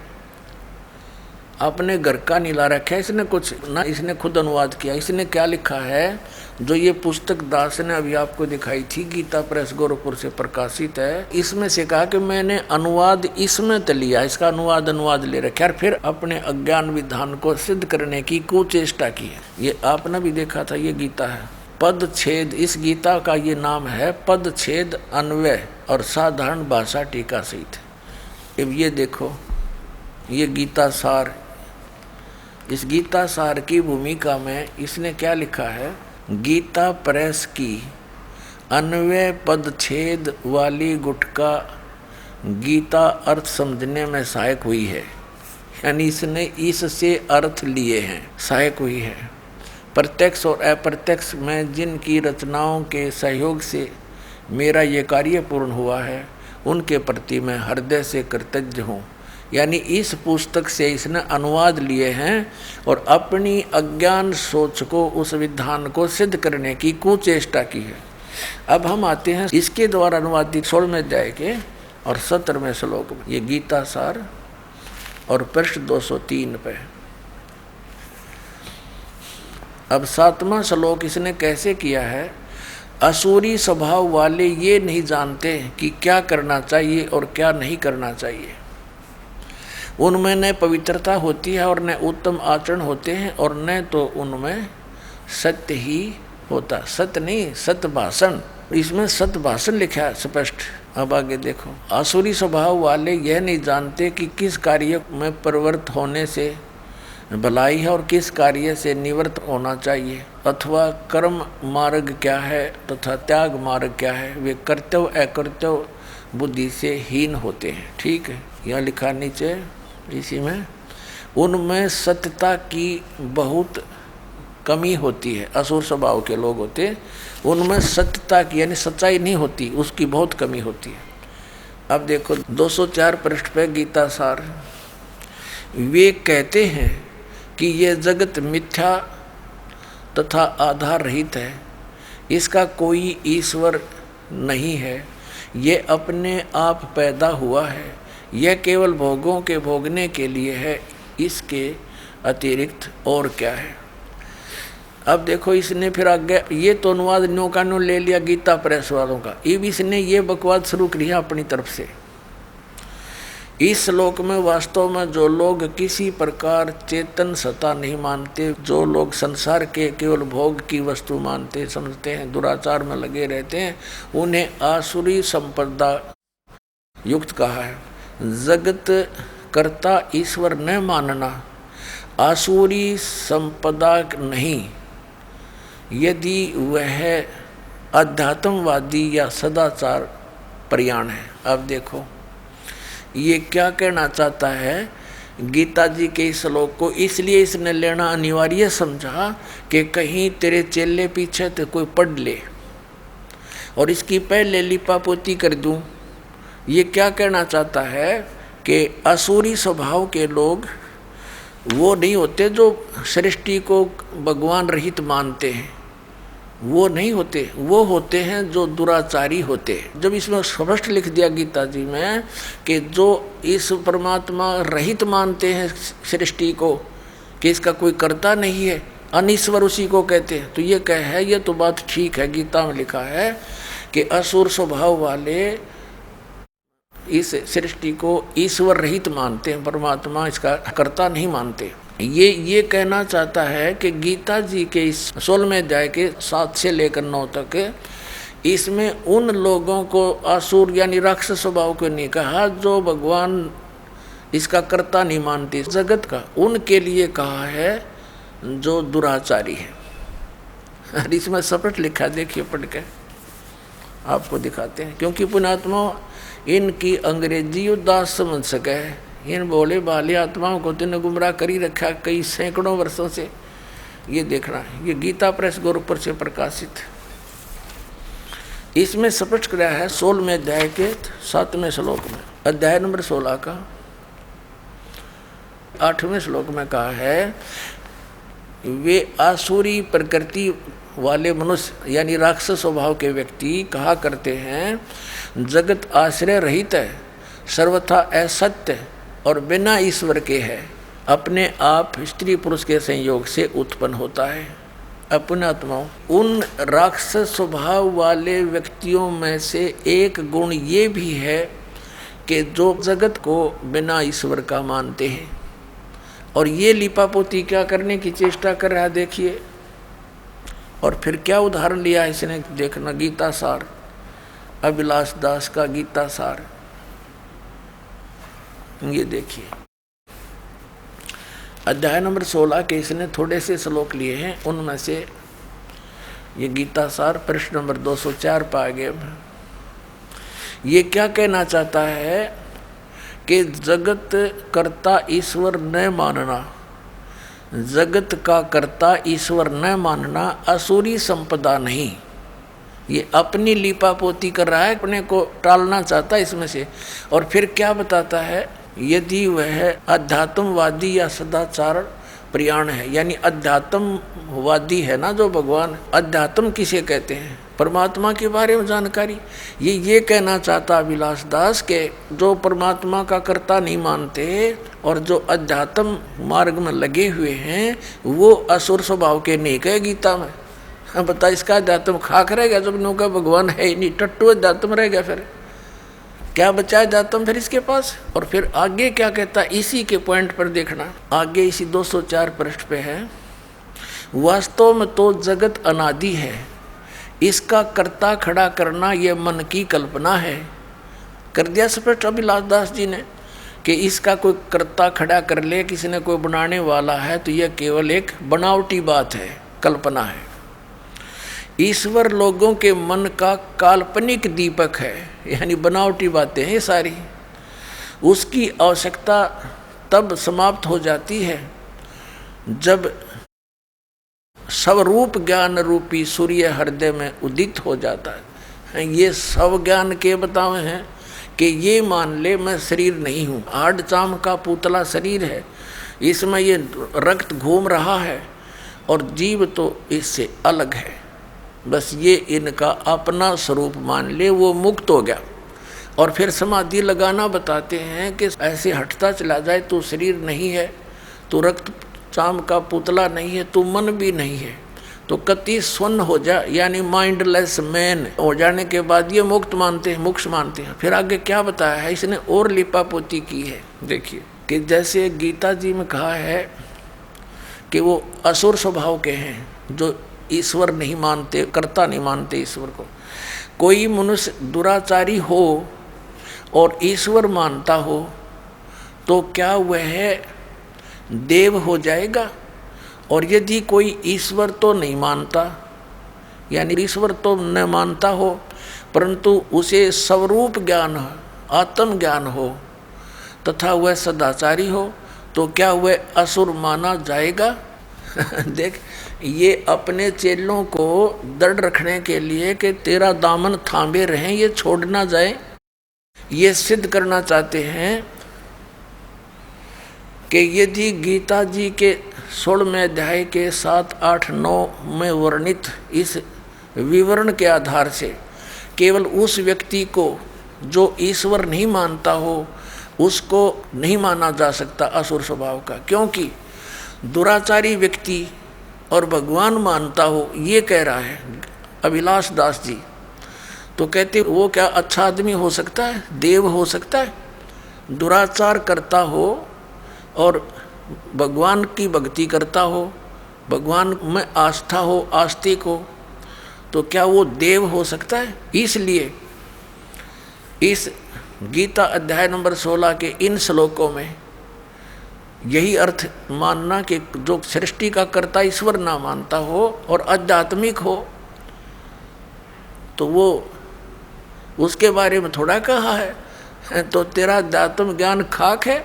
S4: अपने घर का नहीं ला रखा है इसने कुछ ना, इसने खुद अनुवाद किया। इसने क्या लिखा है, जो ये पुस्तक दास ने अभी आपको दिखाई थी, गीता प्रेस गोरखपुर से प्रकाशित है, इसमें से कहा कि मैंने अनुवाद इसमें तो लिया, इसका अनुवाद ले रखा है, फिर अपने अज्ञान विधान को सिद्ध करने की कुचेष्टा की है। ये आपने भी देखा था, ये गीता है। पद छेद, इस गीता का ये नाम है पद छेद अन्वय और साधारण भाषा टीका सहित। अब ये देखो, ये गीता सार, इस गीता सार की भूमिका में इसने क्या लिखा है, गीता प्रेस की अन्वय पदछेद वाली गुटका गीता अर्थ समझने में सहायक हुई है। यानी इसने इससे अर्थ लिए हैं, सहायक हुई है। प्रत्यक्ष और अप्रत्यक्ष में जिनकी रचनाओं के सहयोग से मेरा ये कार्य पूर्ण हुआ है, उनके प्रति मैं हृदय से कृतज्ञ हूँ। यानी इस पुस्तक से इसने अनुवाद लिए हैं और अपनी अज्ञान सोच को, उस विधान को सिद्ध करने की कुचेष्टा की है। अब हम आते हैं इसके द्वारा अनुवादित 16वें अध्याय के और 17वें श्लोक में। ये गीता सार और पृष्ठ 203 पे। अब 7वां श्लोक इसने कैसे किया है, असुरी स्वभाव वाले ये नहीं जानते कि क्या करना चाहिए और क्या नहीं करना चाहिए। उनमें न पवित्रता होती है और न उत्तम आचरण होते हैं और न तो उनमें सत्य ही होता। सत्य नहीं, सत्य भाषण। इसमें सत्य भाषण लिखा है स्पष्ट। अब आगे देखो, आसुरी स्वभाव वाले यह नहीं जानते कि किस कार्य में प्रवृत्त होने से भलाई है और किस कार्य से निवृत्त होना चाहिए, अथवा कर्म मार्ग क्या है तथा त्याग मार्ग क्या है। वे कर्तव्य अकर्तव्य बुद्धि से हीन होते हैं। ठीक है, यह लिखा नीचे इसी में। उनमें सत्यता की बहुत कमी होती है। असुर स्वभाव के लोग होते, उनमें सत्यता की यानी सच्चाई नहीं होती, उसकी बहुत कमी होती है। अब देखो 204 पृष्ठ पे गीता सार। वे कहते हैं कि ये जगत मिथ्या तथा आधार रहित है, इसका कोई ईश्वर नहीं है, ये अपने आप पैदा हुआ है, यह केवल भोगों के भोगने के लिए है, इसके अतिरिक्त और क्या है। अब देखो इसने फिर आगे ये तो अनुवाद न्यू का न्यू ले लिया गीता प्रेस वालों का। अब इसने ये बकवाद शुरू किया अपनी तरफ से। इस श्लोक में वास्तव में जो लोग किसी प्रकार चेतन सत्ता नहीं मानते, जो लोग संसार के केवल भोग की वस्तु मानते समझते हैं, दुराचार में लगे रहते हैं, उन्हें आसुरी संपदा युक्त कहा है। जगत कर्ता ईश्वर न मानना आसुरी संपदा नहीं, यदि वह अध्यात्मवादी या सदाचार प्रयाण है। अब देखो ये क्या कहना चाहता है गीता जी के इस श्लोक को, इसलिए इसने लेना अनिवार्य समझा कि कहीं तेरे चेले पीछे तो कोई पढ़ ले और इसकी पहले लिपापोती कर दूं। ये क्या कहना चाहता है कि असुरी स्वभाव के लोग वो नहीं होते जो सृष्टि को भगवान रहित मानते हैं, वो नहीं होते, वो होते हैं जो दुराचारी होते हैं। जब इसमें स्पष्ट लिख दिया गीता जी में कि जो इस परमात्मा रहित मानते हैं सृष्टि को, कि इसका कोई कर्ता नहीं है, अनीश्वर उसी को कहते हैं, तो ये कह है, ये तो बात ठीक है। गीता में लिखा है कि असुर स्वभाव वाले इस सृष्टि को ईश्वर रहित मानते हैं, परमात्मा इसका कर्ता नहीं मानते। ये कहना चाहता है कि गीता जी के इस 16वें अध्याय के 7 से लेकर 9 तक इसमें उन लोगों को असुर यानी राक्षस स्वभाव को नहीं कहा जो भगवान इसका कर्ता नहीं मानते जगत का, उनके लिए कहा है जो दुराचारी है। और इसमें स्पष्ट लिखा, देखिए पढ़ के आपको दिखाते हैं, क्योंकि पुण्यात्मा इनकी अंग्रेजी उदास समझ सके। इन भोले भाले आत्माओं को तो गुमराह कर ही रखा कई सैकड़ों वर्षों से। ये देखना है, ये गीता प्रेस गोरखपुर से प्रकाशित। इसमें स्पष्ट किया है 16वें अध्याय के 7वें श्लोक में, अध्याय नंबर 16 का 8वें श्लोक में कहा है, वे आसुरी प्रकृति वाले मनुष्य यानी राक्षस स्वभाव के व्यक्ति कहा करते हैं, जगत आश्रय रहित है, सर्वथा असत्य और बिना ईश्वर के है, अपने आप स्त्री पुरुष के संयोग से उत्पन्न होता है। अपने आत्माओं, उन राक्षस स्वभाव वाले व्यक्तियों में से एक गुण ये भी है कि जो जगत को बिना ईश्वर का मानते हैं। और ये लिपापोती क्या करने की चेष्टा कर रहा है देखिए। और फिर क्या उदाहरण लिया है इसने, देखना गीता सार, अभिलाष दास का गीता सार, ये देखिए अध्याय नंबर 16 के इसने थोड़े से श्लोक लिए हैं, उनमें से ये गीता सार पृष्ठ नंबर 204 पर आगे ये क्या कहना चाहता है कि जगत कर्ता ईश्वर न मानना, जगत का कर्ता ईश्वर न मानना असुरी संपदा नहीं। ये अपनी लिपापोती कर रहा है, अपने को टालना चाहता है इसमें से। और फिर क्या बताता है, यदि वह अध्यात्मवादी या सदाचार प्रयाण है, यानी अध्यात्मवादी है ना जो भगवान। अध्यात्म किसे कहते हैं? परमात्मा के बारे में जानकारी। ये कहना चाहता अभिलाष दास के जो परमात्मा का कर्ता नहीं मानते और जो अध्यात्म मार्ग में लगे हुए हैं वो असुर स्वभाव के नहीं कहे गीता में। हाँ बता, इसका अध्यात्म खाक रह गया जब नौका भगवान है ही नहीं, टट्टू अध्यात्म रह गया, फिर क्या बचा अध्यात्म फिर इसके पास। और फिर आगे क्या कहता, इसी के पॉइंट पर देखना, आगे इसी 204 पृष्ठ पे है, वास्तव में तो जगत अनादि है, इसका कर्ता खड़ा करना यह मन की कल्पना है। कर दिया स्पष्ट अभिलाष दास जी ने कि इसका कोई कर्ता खड़ा कर ले, किसी ने कोई बनाने वाला है, तो यह केवल एक बनावटी बात है, कल्पना है। ईश्वर लोगों के मन का काल्पनिक दीपक है, यानी बनावटी बातें हैं ये सारी। उसकी आवश्यकता तब समाप्त हो जाती है जब स्वरूप ज्ञान रूपी सूर्य हृदय में उदित हो जाता है। ये स्व ज्ञान के बतावे हैं कि ये मान ले मैं शरीर नहीं हूँ, हाड़ चाम का पुतला शरीर है, इसमें ये रक्त घूम रहा है और जीव तो इससे अलग है, बस ये इनका अपना स्वरूप मान ले, वो मुक्त हो गया। और फिर समाधि लगाना बताते हैं कि ऐसे हटता चला जाए, तो शरीर नहीं है, तो रक्त चाम का पुतला नहीं है, तो मन भी नहीं है, तो कति स्वर्ण हो जाए, यानी माइंडलेस मैन हो जाने के बाद ये मुक्त मानते हैं, मोक्ष मानते हैं। फिर आगे क्या बताया है इसने और लिपापोती की है, देखिए कि जैसे गीता जी में कहा है कि वो असुर स्वभाव के हैं जो ईश्वर नहीं मानते, कर्ता नहीं मानते ईश्वर को। कोई मनुष्य दुराचारी हो और ईश्वर मानता हो तो क्या वह देव हो जाएगा? और यदि कोई ईश्वर तो नहीं मानता, यानी ईश्वर तो न मानता हो परंतु उसे स्वरूप ज्ञान, आत्म ज्ञान हो तथा वह सदाचारी हो, तो क्या वह असुर माना जाएगा? देख, ये अपने चेलों को दृढ़ रखने के लिए कि तेरा दामन थामे रहें, ये छोड़ ना जाए, ये सिद्ध करना चाहते हैं कि यदि गीता जी के 16वें अध्याय के 7, 8, 9 में वर्णित इस विवरण के आधार से केवल उस व्यक्ति को जो ईश्वर नहीं मानता हो उसको नहीं माना जा सकता असुर स्वभाव का, क्योंकि दुराचारी व्यक्ति और भगवान मानता हो, ये कह रहा है अभिलाष दास जी। तो कहते वो क्या अच्छा आदमी हो सकता है, देव हो सकता है? दुराचार करता हो और भगवान की भक्ति करता हो, भगवान में आस्था हो, आस्तिक हो, तो क्या वो देव हो सकता है? इसलिए इस गीता अध्याय नंबर 16 के इन श्लोकों में यही अर्थ मानना कि जो सृष्टि का कर्ता ईश्वर ना मानता हो और आध्यात्मिक हो तो वो उसके बारे में थोड़ा कहा है। तो तेरा अध्यात्म ज्ञान खाक है,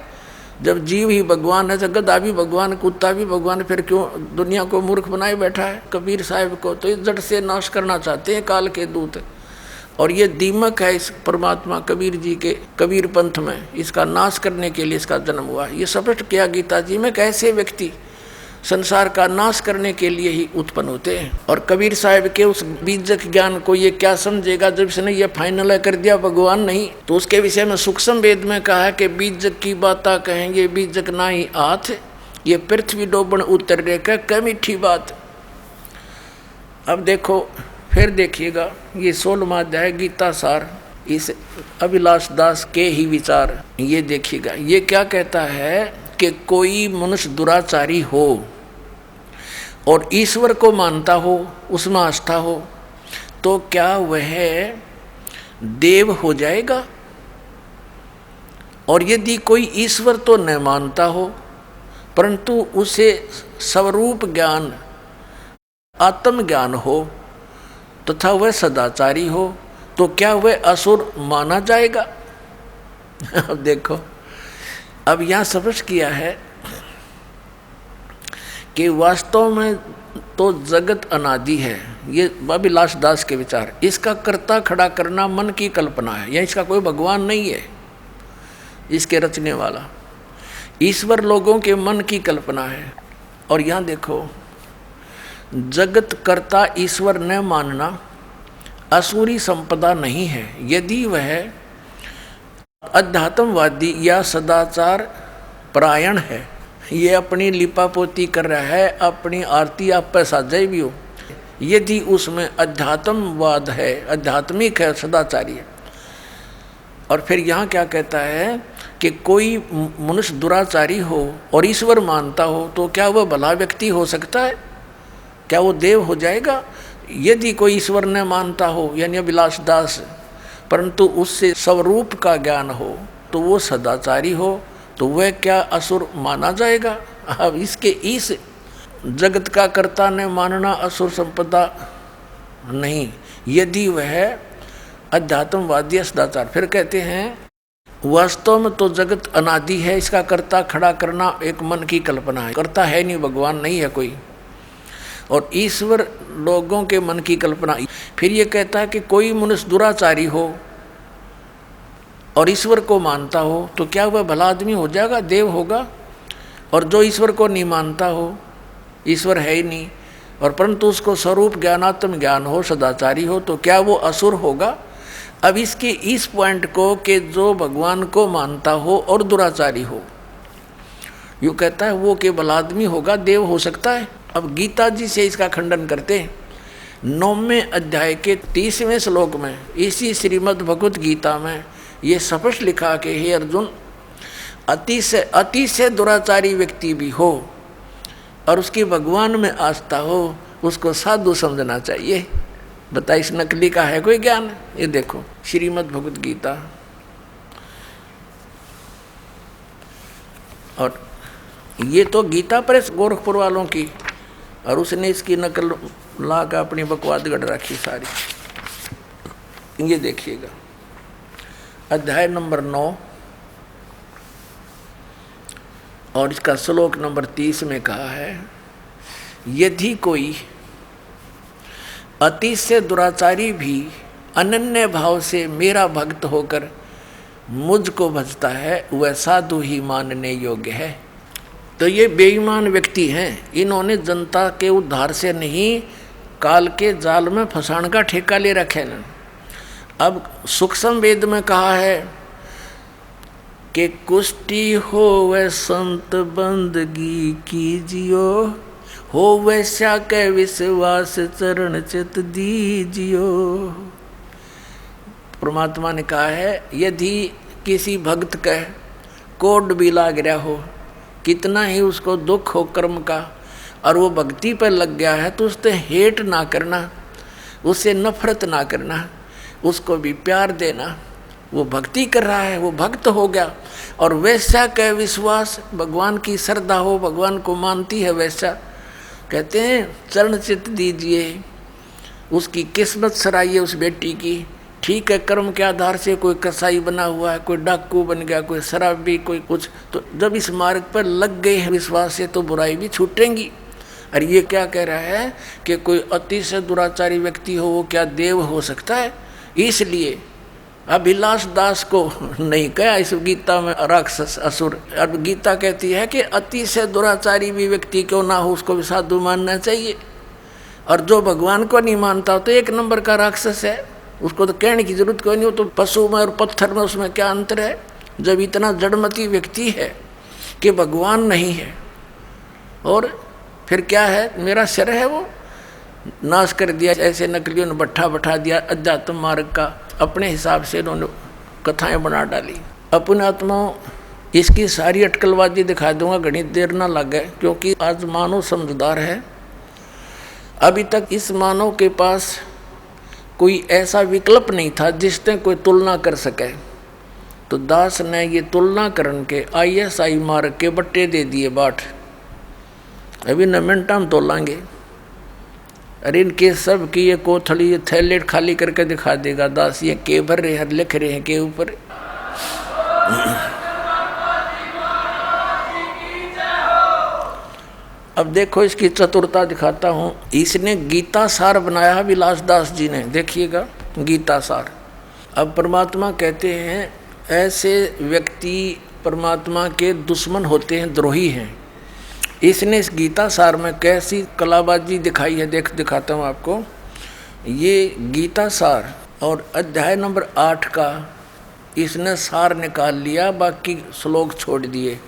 S4: जब जीव ही भगवान है, गधा भी भगवान, कुत्ता भी भगवान, फिर क्यों दुनिया को मूर्ख बनाए बैठा है? कबीर साहब को तो इस जड़ से नाश करना चाहते हैं काल के दूत, और ये दीमक है इस परमात्मा कबीर जी के कबीर पंथ में, इसका नाश करने के लिए इसका जन्म हुआ। ये स्पष्ट किया गीता जी में कैसे व्यक्ति संसार का नाश करने के लिए ही उत्पन्न होते हैं। और कबीर साहब के उस बीजक ज्ञान को ये क्या समझेगा जब इसने ये फाइनल कर दिया भगवान नहीं, तो उसके विषय में सूक्ष्म वेद में कहा है कि बीजक की बाता कहेंगे बीजक ना ही आथ, ये पृथ्वी डोबण उतर रेखा क मीठी बात। अब देखो फिर देखिएगा ये 16वां अध्याय गीता सार, इस अभिलाष दास के ही विचार, ये देखिएगा ये क्या कहता है कि कोई मनुष्य दुराचारी हो और ईश्वर को मानता हो, उसमें आस्था हो, तो क्या वह देव हो जाएगा? और यदि कोई ईश्वर तो न मानता हो परंतु उसे स्वरूप ज्ञान, आत्म ज्ञान हो तथा वह सदाचारी हो, तो क्या वह असुर माना जाएगा? अब देखो, अब यहाँ स्पष्ट किया है कि वास्तव में तो जगत अनादि है, ये अभिलाष दास के विचार। इसका कर्ता खड़ा करना मन की कल्पना है, या इसका कोई भगवान नहीं है, इसके रचने वाला ईश्वर लोगों के मन की कल्पना है। और यहाँ देखो, जगत कर्ता ईश्वर न मानना असुरी संपदा नहीं है। यदि वह अध्यात्मवादी या सदाचार परायण है, ये अपनी लिपापोती कर रहा है, अपनी आरती आप पर साजाई भी हो, यदि उसमें अध्यात्मवाद है, आध्यात्मिक है, सदाचारी है। और फिर यहाँ क्या कहता है कि कोई मनुष्य दुराचारी हो और ईश्वर मानता हो तो क्या वह भला व्यक्ति हो सकता है? क्या वो देव हो जाएगा? यदि कोई ईश्वर न मानता हो, यानी अभिलाष दास, परंतु उससे स्वरूप का ज्ञान हो तो वो सदाचारी हो, तो वह क्या असुर माना जाएगा? अब इसके इस जगत का कर्ता ने मानना असुर संपदा नहीं, यदि वह अध्यात्मवादी सदाचार। फिर कहते हैं वास्तव में तो जगत अनादि है, इसका कर्ता खड़ा करना एक मन की कल्पना है, कर्ता है नहीं, भगवान नहीं है कोई, और ईश्वर लोगों के मन की कल्पना। फिर ये कहता है कि कोई मनुष्य दुराचारी हो और ईश्वर को मानता हो तो क्या वह भला आदमी हो जाएगा, देव होगा? और जो ईश्वर को नहीं मानता हो, ईश्वर है ही नहीं, और परंतु उसको स्वरूप ज्ञानात्म ज्ञान हो, सदाचारी हो, तो क्या वो असुर होगा? अब इसके इस पॉइंट को कि जो भगवान को मानता हो और दुराचारी हो, यूँ कहता है वो के भला आदमी होगा, देव हो सकता है। अब गीता जी से इसका खंडन करते हैं। 9वें अध्याय के 30वें श्लोक में इसी श्रीमद् भगवत गीता में ये स्पष्ट लिखा कि हे अर्जुन, अति से दुराचारी व्यक्ति भी हो और उसकी भगवान में आस्था हो, उसको साधु समझना चाहिए। बता, इस नकली का है कोई ज्ञान? ये देखो श्रीमद् भगवत गीता, और ये तो गीता प्रेस गोरखपुर वालों की, और उसने इसकी नकल ला कर अपनी बकवाद गढ़ रखी सारी। ये देखिएगा अध्याय नंबर 9 और इसका श्लोक नंबर 30 में कहा है, यदि कोई अति से दुराचारी भी अनन्य भाव से मेरा भक्त होकर मुझको भजता है, वह साधु ही मानने योग्य है। तो ये बेईमान व्यक्ति हैं, इन्होंने जनता के उद्धार से नहीं, काल के जाल में फंसाने का ठेका ले रखे न। अब सूक्ष्म वेद में कहा है कि कुष्टि हो वह संत बंदगी कीजियो, हो वैसा के विश्वास चरण चित दीजियो। परमात्मा ने कहा है यदि किसी भक्त का कोड भी लाग रहा हो, कितना ही उसको दुख हो कर्म का, और वो भक्ति पर लग गया है, तो उससे हेट ना करना, उससे नफरत ना करना, उसको भी प्यार देना। वो भक्ति कर रहा है, वो भक्त हो गया, और वैसा का विश्वास, भगवान की श्रद्धा हो, भगवान को मानती है, वैसा कहते हैं चरण चित दीजिए। उसकी किस्मत सराइए उस बेटी की। ठीक है, कर्म के आधार से कोई कसाई बना हुआ है, कोई डाकू बन गया, कोई शराबी, कोई कुछ, तो जब इस मार्ग पर लग गए हैं विश्वास से तो बुराई भी छूटेंगी। और ये क्या कह रहा है कि कोई अति से दुराचारी व्यक्ति हो वो क्या देव हो सकता है? इसलिए अभिलाष दास को नहीं कहा इस गीता में राक्षस असुर। अब गीता कहती है कि अति से दुराचारी भी व्यक्ति क्यों ना हो उसको भी साधु मानना चाहिए, और जो भगवान को नहीं मानता तो 1 नंबर का राक्षस है, उसको तो कहने की जरूरत कोई नहीं। हो तो पशु में और पत्थर में उसमें क्या अंतर है? जब इतना जड़मती व्यक्ति है कि भगवान नहीं है, और फिर क्या है, मेरा सिर है वो नाश कर दिया। ऐसे नकलियों ने बैठा दिया अध्यात्म मार्ग का, अपने हिसाब से उन्होंने कथाएं बना डाली। अपने आत्माओं इसकी सारी अटकलबाजी दिखा दूंगा, घनी देर ना लगे, क्योंकि आज मानव समझदार है। अभी तक इस मानव के पास कोई ऐसा विकल्प नहीं था जिसने कोई तुलना कर सके, तो दास ने ये तुलना करन के ISI मार्ग के बट्टे दे दिए बाट। अभी न मिनट हम तोलांगे, अरे इनके सब की ये कोथली, ये थैलेट खाली करके दिखा देगा दास, ये के भर रहे हैं, लिख रहे हैं के ऊपर। अब देखो इसकी चतुरता दिखाता हूँ। इसने गीता सार बनाया विलास दास जी ने, देखिएगा गीता सार। अब परमात्मा कहते हैं ऐसे व्यक्ति परमात्मा के दुश्मन होते हैं, द्रोही हैं। इसने इस गीता सार में कैसी कलाबाजी दिखाई है, दिखाता हूँ आपको। ये गीता सार और अध्याय नंबर 8 का इसने सार निकाल लिया, बाकी श्लोक छोड़ दिए।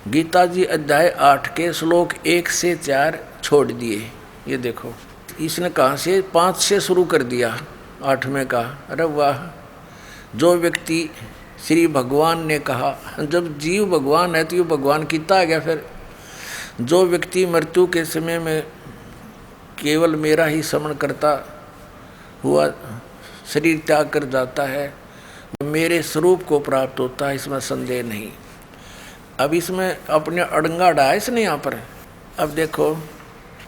S4: गीता जी अध्याय 8 के श्लोक 1 से 4 छोड़ दिए। ये देखो इसने कहाँ से 5 से शुरू कर दिया 8वें का। अरे वाह, जो व्यक्ति श्री भगवान ने कहा, जब जीव भगवान है तो ये भगवान कितना आ गया फिर। जो व्यक्ति मृत्यु के समय में केवल मेरा ही स्मरण करता हुआ शरीर त्याग कर जाता है, मेरे स्वरूप को प्राप्त होता है, इसमें संदेह नहीं। अब इसमें अपने अड़ंगा डाया इसने यहाँ पर। अब देखो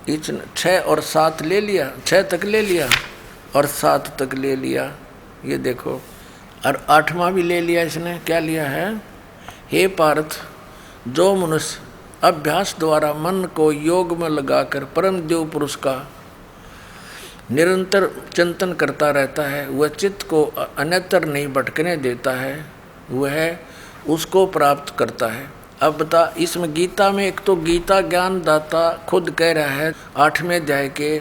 S4: इसने 6 और 7 ले लिया, 6 तक ले लिया और 7 तक ले लिया। ये देखो और 8वां भी ले लिया इसने। क्या लिया है? हे पार्थ, जो मनुष्य अभ्यास द्वारा मन को योग में लगाकर परम देव पुरुष का निरंतर चिंतन करता रहता है, वह चित्त को अन्यत्र नहीं भटकने देता है, वह उसको प्राप्त करता है। अब बता, इसमें गीता में एक तो गीता ज्ञान दाता खुद कह रहा है 8वें अध्याय के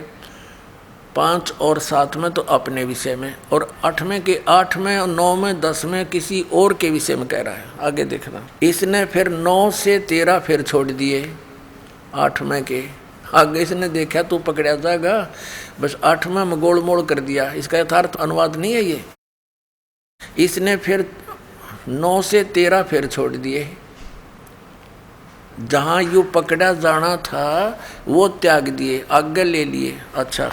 S4: 5 और 7 में तो अपने विषय में, और 8वें के 8 में और 9 में 10 में किसी और के विषय में कह रहा है। आगे देखना, इसने फिर 9 से 13 फिर छोड़ दिए 8वें के। आगे इसने देखा तू पकड़ा जाएगा, बस 8वें में गोल मोड़ कर दिया। इसका यथार्थ अनुवाद नहीं है ये। इसने फिर 9 से 13 फिर छोड़ दिए। जहाँ यू पकड़ा जाना था वो त्याग दिए, आगे ले लिए। अच्छा,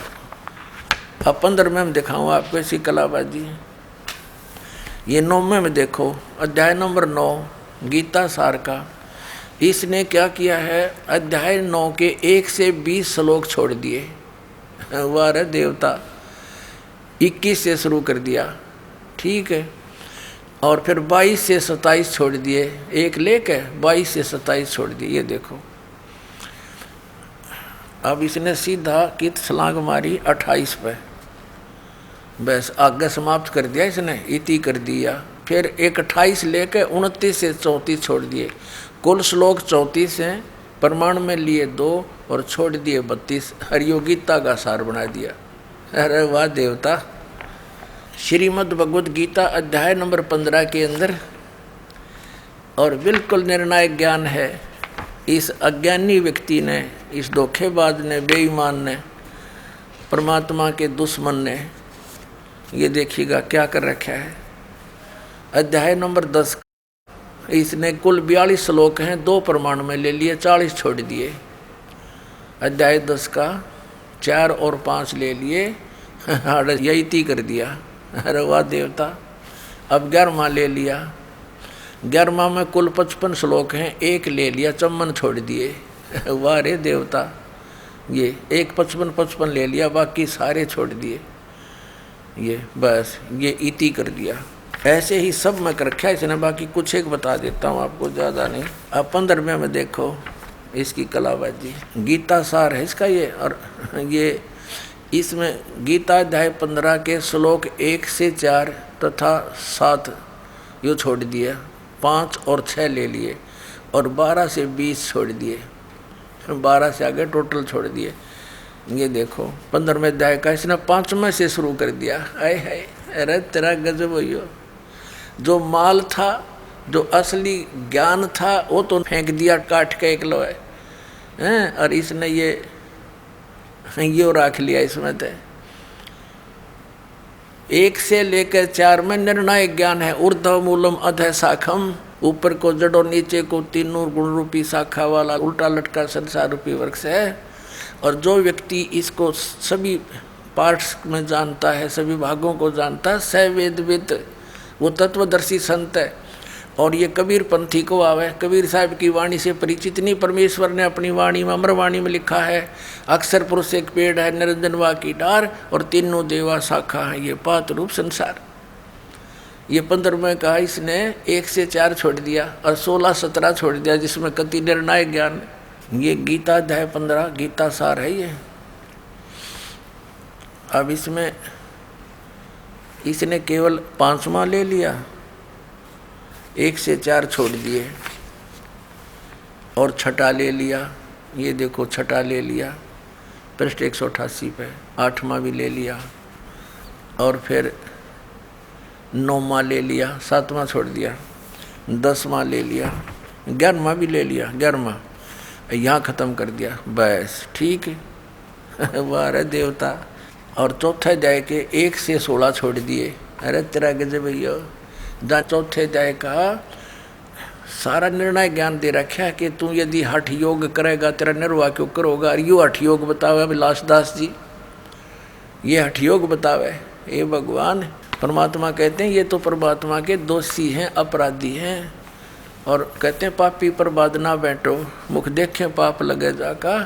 S4: अब 15वें में दिखाऊँ आपको ऐसी कलाबाजी। ये 9वें में देखो, अध्याय नंबर 9 गीता सार का। इसने क्या किया है? अध्याय 9 के 1 से 20 श्लोक छोड़ दिए। वाह रे देवता, 21 से शुरू कर दिया, ठीक है। और फिर 22 से 27 छोड़ दिए, एक लेके 22 से 27 छोड़ दिए। ये देखो, अब इसने सीधा कित छलांग मारी 28 पे, बस आगे समाप्त कर दिया इसने, इति कर दिया। फिर एक 28 लेके 29 से 34 छोड़ दिए। कुल श्लोक 34 हैं, प्रमाण में लिए 2 और छोड़ दिए 32। हरियोगीता का सार बना दिया। अरे वाह देवता। श्रीमद् भगवद गीता अध्याय नंबर 15 के अंदर, और बिल्कुल निर्णायक ज्ञान है। इस अज्ञानी व्यक्ति ने, इस धोखेबाज ने, बेईमान ने, परमात्मा के दुश्मन ने, ये देखिएगा क्या कर रखा है। अध्याय नंबर 10 इसने कुल 42 श्लोक हैं, 2 प्रमाण में ले लिए, 40 छोड़ दिए। अध्याय 10 का 4 और 5 ले लिए, यही कर दिया। अरे वाह देवता। अब 11वां ले लिया। 11वां में कुल 55 श्लोक हैं, 1 ले लिया, 54 छोड़ दिए। वाह रे देवता। ये 1 55 ले लिया, बाकी सारे छोड़ दिए। ये बस ये इति कर दिया। ऐसे ही सब में कर रखा है इसने। बाकी कुछ एक बता देता हूँ आपको, ज़्यादा नहीं। अब 15वें में देखो इसकी कलाबाजी। गीता सार है इसका ये, और ये इसमें गीता अध्याय 15 के श्लोक 1 से 4 तथा 7 यो छोड़ दिया, 5 और 6 ले लिए, और 12 से 20 छोड़ दिए, 12 से आगे टोटल छोड़ दिए। ये देखो 15वें अध्याय का इसने 5वें से शुरू कर दिया। आए हाय, अरे तेरा गजब हो। जो माल था, जो असली ज्ञान था, वो तो फेंक दिया काट के एक लोहे हैं, और इसने ये रख लिया इसमें। थे 1 से लेकर 4 में निर्णायक ज्ञान है। ऊर्ध्व मूलम अधः शाखम, ऊपर को जड़ो नीचे को तीनों गुण रूपी शाखा वाला उल्टा लटका संसार रूपी वृक्ष है। और जो व्यक्ति इसको सभी पार्ट्स में जानता है, सभी भागों को जानता है, स वेदविद, वो तत्वदर्शी संत है। और ये कबीर पंथी को आवे। कबीर साहब की वाणी से परिचित नहीं। परमेश्वर ने अपनी वाणी में, अमरवाणी में लिखा है, अक्षर पुरुष एक पेड़ है, निरंजनवा की डार, और तीनों देवा शाखा है, ये पात रूप संसार। ये 15वें का इसने 1 से 4 छोड़ दिया, और 16-17 छोड़ दिया, जिसमें कति निर्णायक ज्ञान। ये गीता अध्याय 15 गीता सार है ये। अब इसमें इसने केवल 5वां ले लिया, 1 से 4 छोड़ दिए, और 6ठा ले लिया, ये देखो छठा ले लिया, पृष्ठ 188 पे, 8वां भी ले लिया, और फिर 9वां ले लिया, 7वां छोड़ दिया, 10वां ले लिया, 11वां भी ले लिया, 11वां यहाँ ख़त्म कर दिया, बस ठीक है। वाह रे देवता। और चौथे अध्याय के 1 से 16 छोड़ दिए। अरे तेरा गजब भैया, जहाँ चौथे अध्याय का सारा निर्णय ज्ञान दे रखा है कि तू यदि हठ योग करेगा तेरा निर्वाह क्यों करोगा। और यो हठ योग बतावे अभिलाष दास जी, ये हठ योग बतावे। ये भगवान परमात्मा कहते हैं ये तो परमात्मा के दोषी हैं, अपराधी हैं, और कहते हैं पापी पर बाद ना बैठो, मुख देखे पाप लगे जाका,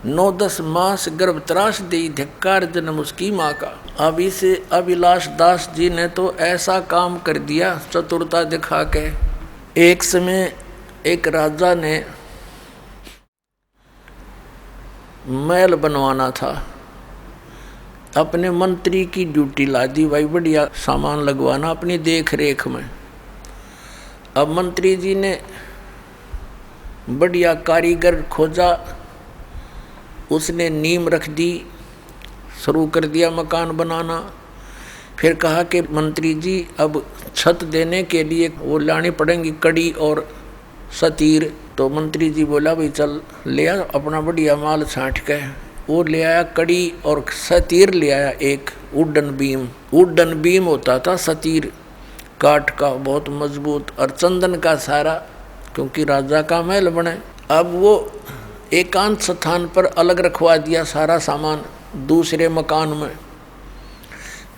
S4: 9-10 मास गर्भ त्रास दी, धिक्कार जन्म उसकी माँ का। अब इस अभिलाष दास जी ने तो ऐसा काम कर दिया चतुरता दिखा के। एक समय एक राजा ने महल बनवाना था, अपने मंत्री की ड्यूटी ला दी, भाई बढ़िया सामान लगवाना अपनी देख रेख में। अब मंत्री जी ने बढ़िया कारीगर खोजा, उसने नींव रख दी, शुरू कर दिया मकान बनाना। फिर कहा कि मंत्री जी अब छत देने के लिए वो लानी पड़ेंगी कड़ी और सतीर। तो मंत्री जी बोला भाई चल ले आ अपना बढ़िया माल छांट के। वो ले आया कड़ी और सतीर ले आया, एक वुडन बीम। वुडन बीम होता था सतीर, काठ का बहुत मजबूत, और चंदन का सारा, क्योंकि राजा का महल बने। अब वो एकांत स्थान पर अलग रखवा दिया सारा सामान दूसरे मकान में,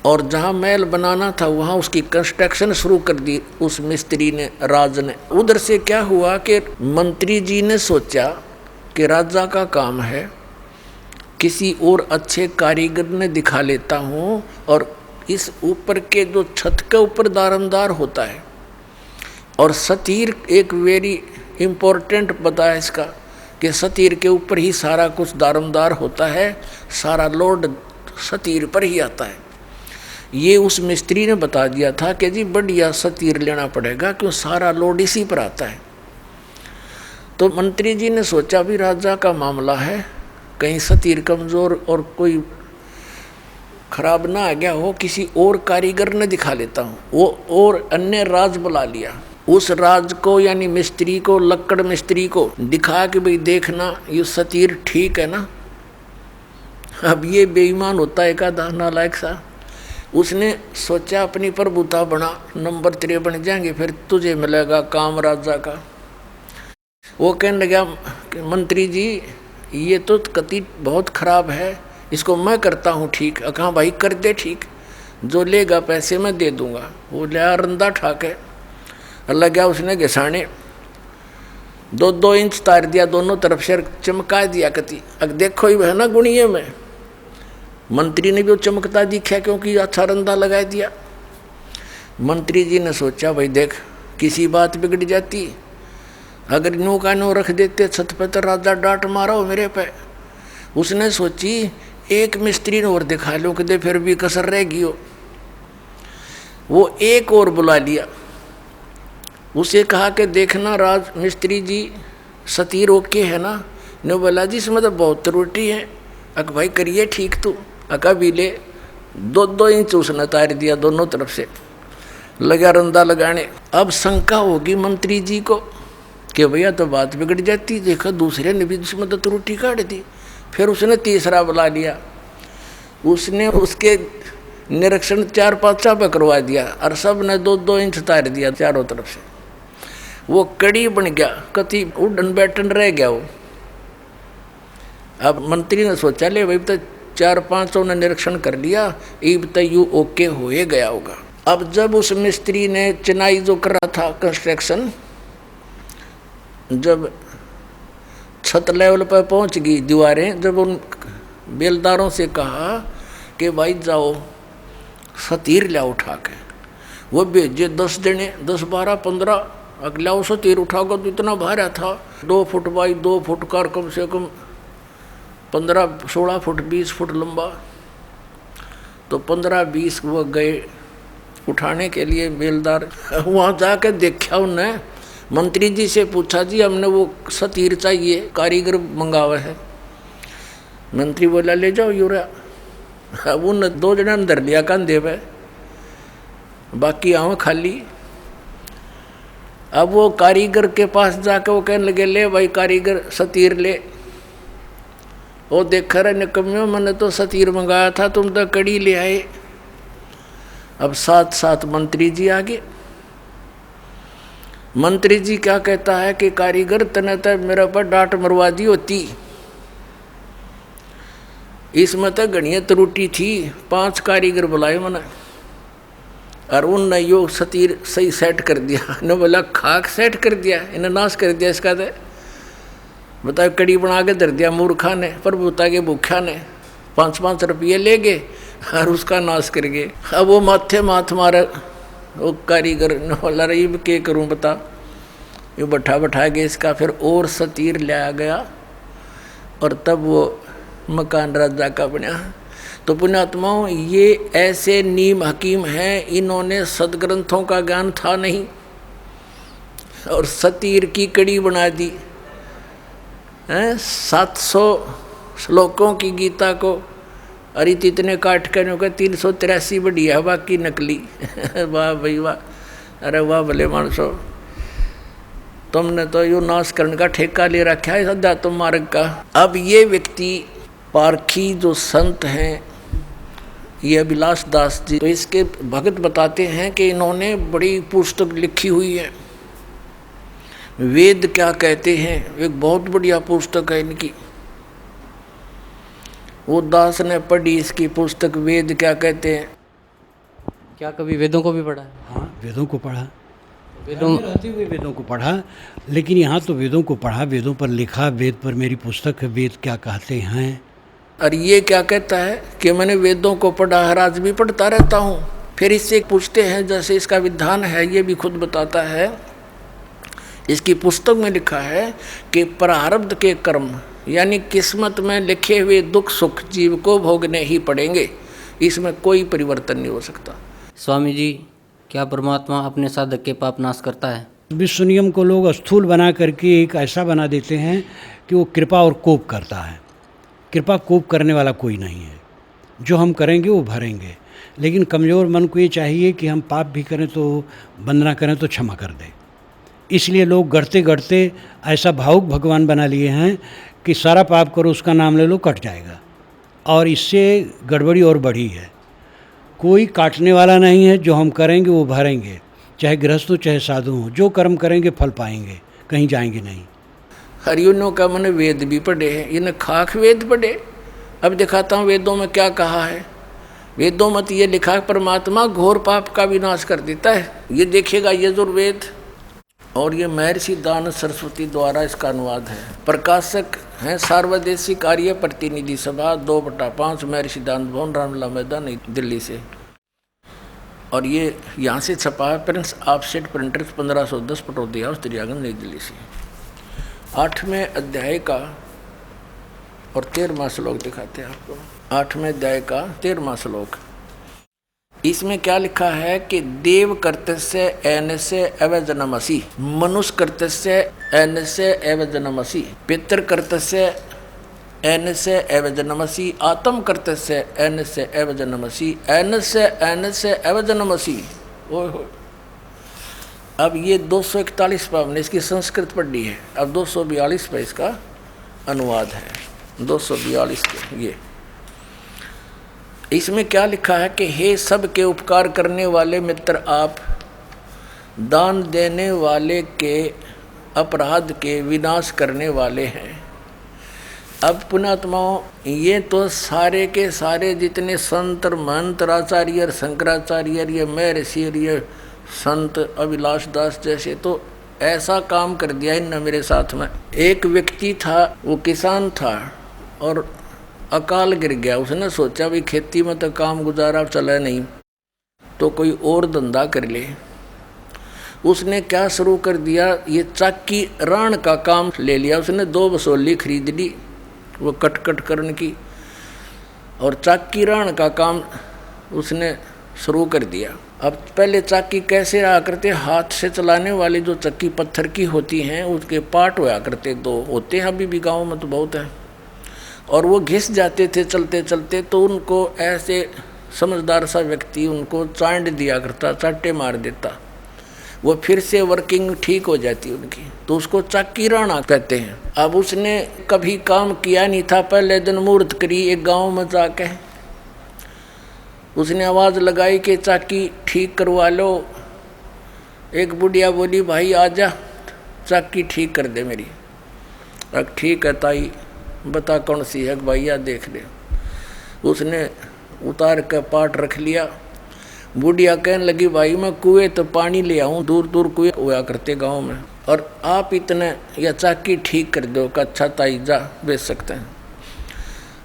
S4: और जहाँ महल बनाना था वहाँ उसकी कंस्ट्रक्शन शुरू कर दी उस मिस्त्री ने, राज ने। उधर से क्या हुआ कि मंत्री जी ने सोचा कि राजा का काम है, किसी और अच्छे कारीगर ने दिखा लेता हूँ, और इस ऊपर के जो छत के ऊपर दारमदार होता है, और सतीर एक वेरी इम्पोर्टेंट बताया इसका कि सतीर के ऊपर ही सारा कुछ दारमदार होता है, सारा लोड सतीर पर ही आता है। ये उस मिस्त्री ने बता दिया था कि जी बढ़िया सतीर लेना पड़ेगा, क्यों सारा लोड इसी पर आता है। तो मंत्री जी ने सोचा भी राजा का मामला है, कहीं सतीर कमज़ोर और कोई खराब ना आ गया हो, किसी और कारीगर ने दिखा लेता हूँ। वो और अन्य राज बुला लिया, उस राज को यानी मिस्त्री को, लक्कड़ मिस्त्री को दिखा कि भाई देखना ये सतीर ठीक है ना। अब ये बेईमान होता है का नालायक सा, उसने सोचा अपनी प्रभुता बना, नंबर 3 बन जाएंगे, फिर तुझे मिलेगा काम राजा का। वो कहने लगा कि मंत्री जी ये तो कति बहुत खराब है, इसको मैं करता हूँ ठीक। कहा भाई कर दे ठीक, जो लेगा पैसे मैं दे दूंगा। वो लिया रंदा ठाके, लगा उसने घिसाने, 2-2 इंच तार दिया दोनों तरफ से, चमका दिया कति। अब देखो ही है ना गुणिये में, मंत्री ने भी चमकता दिखा क्योंकि अच्छा रंदा लगा दिया। मंत्री जी ने सोचा भाई देख किसी बात बिगड़ जाती, अगर नो का नो रख देते छत पे तो राजा डांट मारा हो मेरे पे। उसने सोची एक मिस्त्री ने और दिखा लो कि फिर भी कसर रहेगी हो। वो एक और बुला लिया, उसे कहा कि देखना राज मिस्त्री जी सतीर ओके है ना। ने बोला जी इसमें तो बहुत त्रुटि है। अक भाई करिए ठीक तू। अका भी ले 2-2 इंच उसने तार दिया दोनों तरफ से, लगा रंदा लगाने। अब शंका होगी मंत्री जी को कि भैया तो बात बिगड़ जाती, देखा दूसरे ने भी इसमें तो त्रुटि काट दी। फिर उसने तीसरा बुला लिया, उसने उसके निरीक्षण 4-5 पे करवा दिया, और सब ने 2-2 इंच तार दिया चारों तरफ से। वो कड़ी बन गया, कति उड़न बैठन रह गया वो। अब मंत्री ने सोचा ले भाई तो 4-5 ने निरीक्षण कर लिया, अब तो यू ओके हो गया होगा। अब जब उस मिस्त्री ने चिनाई जो कर रहा था कंस्ट्रक्शन, जब छत लेवल पर पहुंच गई दीवारें, जब उन बेलदारों से कहा कि भाई जाओ सतीर लाओ उठा के, वो भेजे 10 जने, 10, 12, 15 अगला वो सतीर उठाओगा तो इतना भारा था, 2 फुट बाई 2 फुट का, कम से कम 15-16 फुट 20 फुट लंबा। तो 15-20 वो गए उठाने के लिए बेलदार। वहाँ जाकर देखा उन्हें मंत्री जी से पूछा, जी हमने वो सतीर चाहिए, कारीगर मंगावा है। मंत्री बोला ले जाओ यूरा। अब उन 2 जना अंदर लिया कंधे पे, बाकी आवा खाली। अब वो कारीगर के पास जाकर वो कहने लगे, ले भाई कारीगर सतीर ले। वो देखा रहे निकम्यो, मैंने तो सतीर मंगाया था, तुम तो कड़ी ले आए। अब साथ साथ मंत्री जी आ गए। मंत्री जी क्या कहता है कि कारीगर तने तो मेरे पर डांट मरवा दी होती, इसमें तो घड़िया त्रुटि थी। 5 कारीगर बुलाए मैंने और उनने यो सतीर सही सेट कर दिया। इन्होंने बोला खाक सेट कर दिया, इन्हें नाश कर दिया इसका। तो बताओ, कड़ी बना के धर दिया मूर्खा ने, प्रभुता के भूखा ने। 5-5 रुपये ले गए और उसका नाश कर गए। अब वो माथे माथ मारे वो कारीगर ने बोला रही क्या करूं बता। ये बैठा के इसका फिर और सतीर लाया गया और तब वो मकान राजा का बना। तो पुण्यात्माओं, ये ऐसे नीम हकीम हैं, इन्होंने सदग्रंथों का ज्ञान था नहीं और सतीर की कड़ी बना दी। 700 श्लोकों की गीता को अरे इतने काट कर 383 बढ़िया है, बाकी नकली। वाह भाई वाह, अरे वाह भले मानसो, तुमने तो यो नाश करने का ठेका ले रखा है अध्यात्म मार्ग का। अब ये व्यक्ति पारखी जो संत हैं, ये अभिलाष दास जी, तो इसके भगत बताते हैं कि इन्होंने बड़ी पुस्तक लिखी हुई है, वेद क्या कहते हैं, एक बहुत बढ़िया पुस्तक है इनकी। वो दास ने पढ़ी इसकी पुस्तक, वेद क्या कहते हैं।
S2: क्या कभी वेदों को भी पढ़ा है?
S3: हाँ, वेदों को पढ़ा,
S2: वेदों में
S3: रहते हुए वेदों को पढ़ा, लेकिन यहाँ तो वेदों को पढ़ा, वेदों पर लिखा, वेद पर मेरी पुस्तक है, वेद क्या कहते हैं।
S4: और ये क्या कहता है कि मैंने वेदों को पढ़ा है, आज भी पढ़ता रहता हूँ। फिर इससे पूछते हैं, जैसे इसका विधान है, ये भी खुद बताता है। इसकी पुस्तक में लिखा है कि प्रारब्ध के कर्म यानी किस्मत में लिखे हुए दुख सुख जीव को भोगने ही पड़ेंगे, इसमें कोई परिवर्तन नहीं हो सकता।
S2: स्वामी जी, क्या परमात्मा अपने साधक के पाप नाश करता है?
S3: विश्व नियम को लोग स्थूल बना करके एक ऐसा बना देते हैं कि वो कृपा और कोप करता है। कृपा कोप करने वाला कोई नहीं है, जो हम करेंगे वो भरेंगे। लेकिन कमज़ोर मन को ये चाहिए कि हम पाप भी करें तो वंदना करें तो क्षमा कर दे। इसलिए लोग गढ़ते गढ़ते ऐसा भावुक भगवान बना लिए हैं कि सारा पाप करो, उसका नाम ले लो, कट जाएगा। और इससे गड़बड़ी और बढ़ी है। कोई काटने वाला नहीं है, जो हम करेंगे वो भरेंगे, चाहे गृहस्थ हो चाहे साधु हो। जो कर्म करेंगे फल पाएंगे, कहीं जाएंगे नहीं।
S4: हरियों का मैंने वेद भी पढ़े हैं, इन्हें खाक वेद पढ़े। अब दिखाता हूँ वेदों में क्या कहा है। वेदों में तो ये लिखा है परमात्मा घोर पाप का विनाश कर देता है। ये देखिएगा यजुर्वेद, और ये महर्षि दान सरस्वती द्वारा इसका अनुवाद है। प्रकाशक हैं सार्वदेशिक कार्य प्रतिनिधि सभा 2/5 महर्षि दान भवन, रामलीला मैदान, नई दिल्ली से। और ये यहाँ से छपा है Prince offset printers 1510 Pataudi house Daryaganj, नई दिल्ली से। 8वें अध्याय का और 13वां श्लोक दिखाते हैं आपको। 8वें अध्याय का 13वां श्लोक, इसमें क्या लिखा है कि देव कर्तस्य एनस्य एव जनमसि, मनुष्य कर्तस्य एनस्य एव जनमसि, पितृ कर्तस्य एनस्य एव जनमसि, आत्म कर्तस्य एनस्य एव जनमसि, एनस्य एव जनमसि। ओह हो। अब ये 241 पर हमने इसकी संस्कृत पढ़ी है, अब 242 पर इसका अनुवाद है। 242 के ये, इसमें क्या लिखा है कि हे सब के उपकार करने वाले मित्र आप, दान देने वाले के अपराध के विनाश करने वाले हैं। अब पुण्यात्माओं, ये तो सारे के सारे जितने संत महंत आचार्य शंकराचार्य, ये महर्षि, ये संत अभिलाष दास जैसे, तो ऐसा काम कर दिया इनने मेरे साथ में। एक व्यक्ति था, वो किसान था और अकाल गिर गया। उसने सोचा भी खेती में तो काम गुजारा चला नहीं, तो कोई और धंधा कर ले। उसने क्या शुरू कर दिया, ये चाकी राण का काम ले लिया। उसने 2 बसोली खरीद ली, वो कट करने की, और चाकी राण का काम उसने शुरू कर दिया। अब पहले चक्की कैसे रहा करते, हाथ से चलाने वाली जो चक्की पत्थर की होती हैं उसके पार्ट हुआ करते, दो होते हैं, अभी भी गाँव में तो बहुत हैं, और वो घिस जाते थे चलते चलते, तो उनको ऐसे समझदार सा व्यक्ति उनको चांड दिया करता, चाटे मार देता, वो फिर से वर्किंग ठीक हो जाती उनकी, तो उसको चक्की राणा कहते हैं। अब उसने कभी काम किया नहीं था, पहले दिन मुहूर्त करी एक गांव में जाके, उसने आवाज़ लगाई कि चक्की ठीक करवा लो। एक बुढ़िया बोली भाई आजा चक्की ठीक कर दे मेरी। अब ठीक है ताई, बता कौन सी है भैया देख ले। उसने उतार कर पाट रख लिया। बुढ़िया कहने लगी भाई मैं कुएं तो पानी ले आऊँ, दूर दूर कुएं हुआ करते गांव में, और आप इतने या चक्की ठीक कर दो का। अच्छा ताई जा बेच सकते हैं।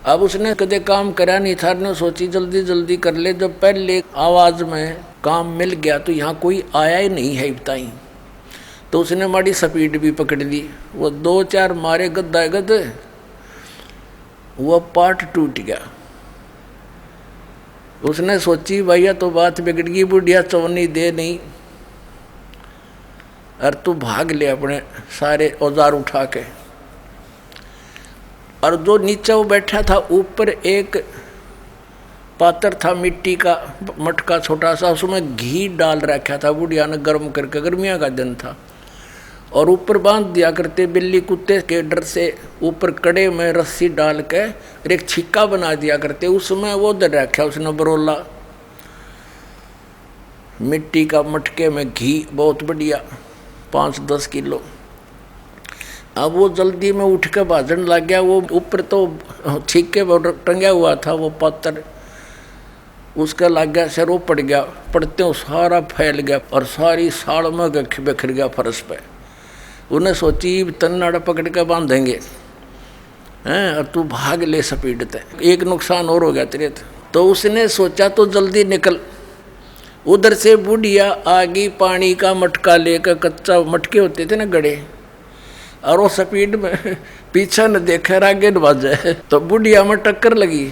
S4: अब उसने कदे काम करा नहीं था, ने सोची जल्दी जल्दी कर ले। जब पहले आवाज़ में काम मिल गया तो यहाँ कोई आया ही नहीं है बताई, तो उसने माड़ी स्पीड भी पकड़ ली। वो 2-4 मारे गद्दा गद, वो पार्ट टूट गया। उसने सोची भैया तो बात बिगड़ गई, बुढ़िया चौनी दे नहीं, और तू भाग ले अपने सारे औजार उठा के। और जो नीचे वो बैठा था, ऊपर एक पात्र था मिट्टी का मटका छोटा सा, उसमें घी डाल रखा था बुढ़िया ने गर्म करके, गर्मियाँ का दिन था, और ऊपर बांध दिया करते बिल्ली कुत्ते के डर से। ऊपर कड़े में रस्सी डाल के एक छिक्का बना दिया करते, उसमें वो दर रखा उसने बरोला मिट्टी का मटके में घी बहुत बढ़िया 5-10 किलो। अब वो जल्दी में उठ के भाजन लग गया। वो ऊपर तो छिक्के टंगा हुआ था वो पत्थर, उसका लग गया सिर, वो पड़ गया। पड़ते वो सारा फैल गया और सारी साड़ में बिखर गया फर्श पे। उन्हें सोची तन्नाड़ा पकड़ के बांधेंगे हैं, और तू भाग ले स्पीड ते, एक नुकसान और हो गया तेरे। तो उसने सोचा तो जल्दी निकल। उधर से बुढ़िया आगे पानी का मटका लेकर, कच्चा मटके होते थे ना गड़े, और वो स्पीड में पीछे न देखे आगे न बाजे, तो बुढ़िया में टक्कर लगी,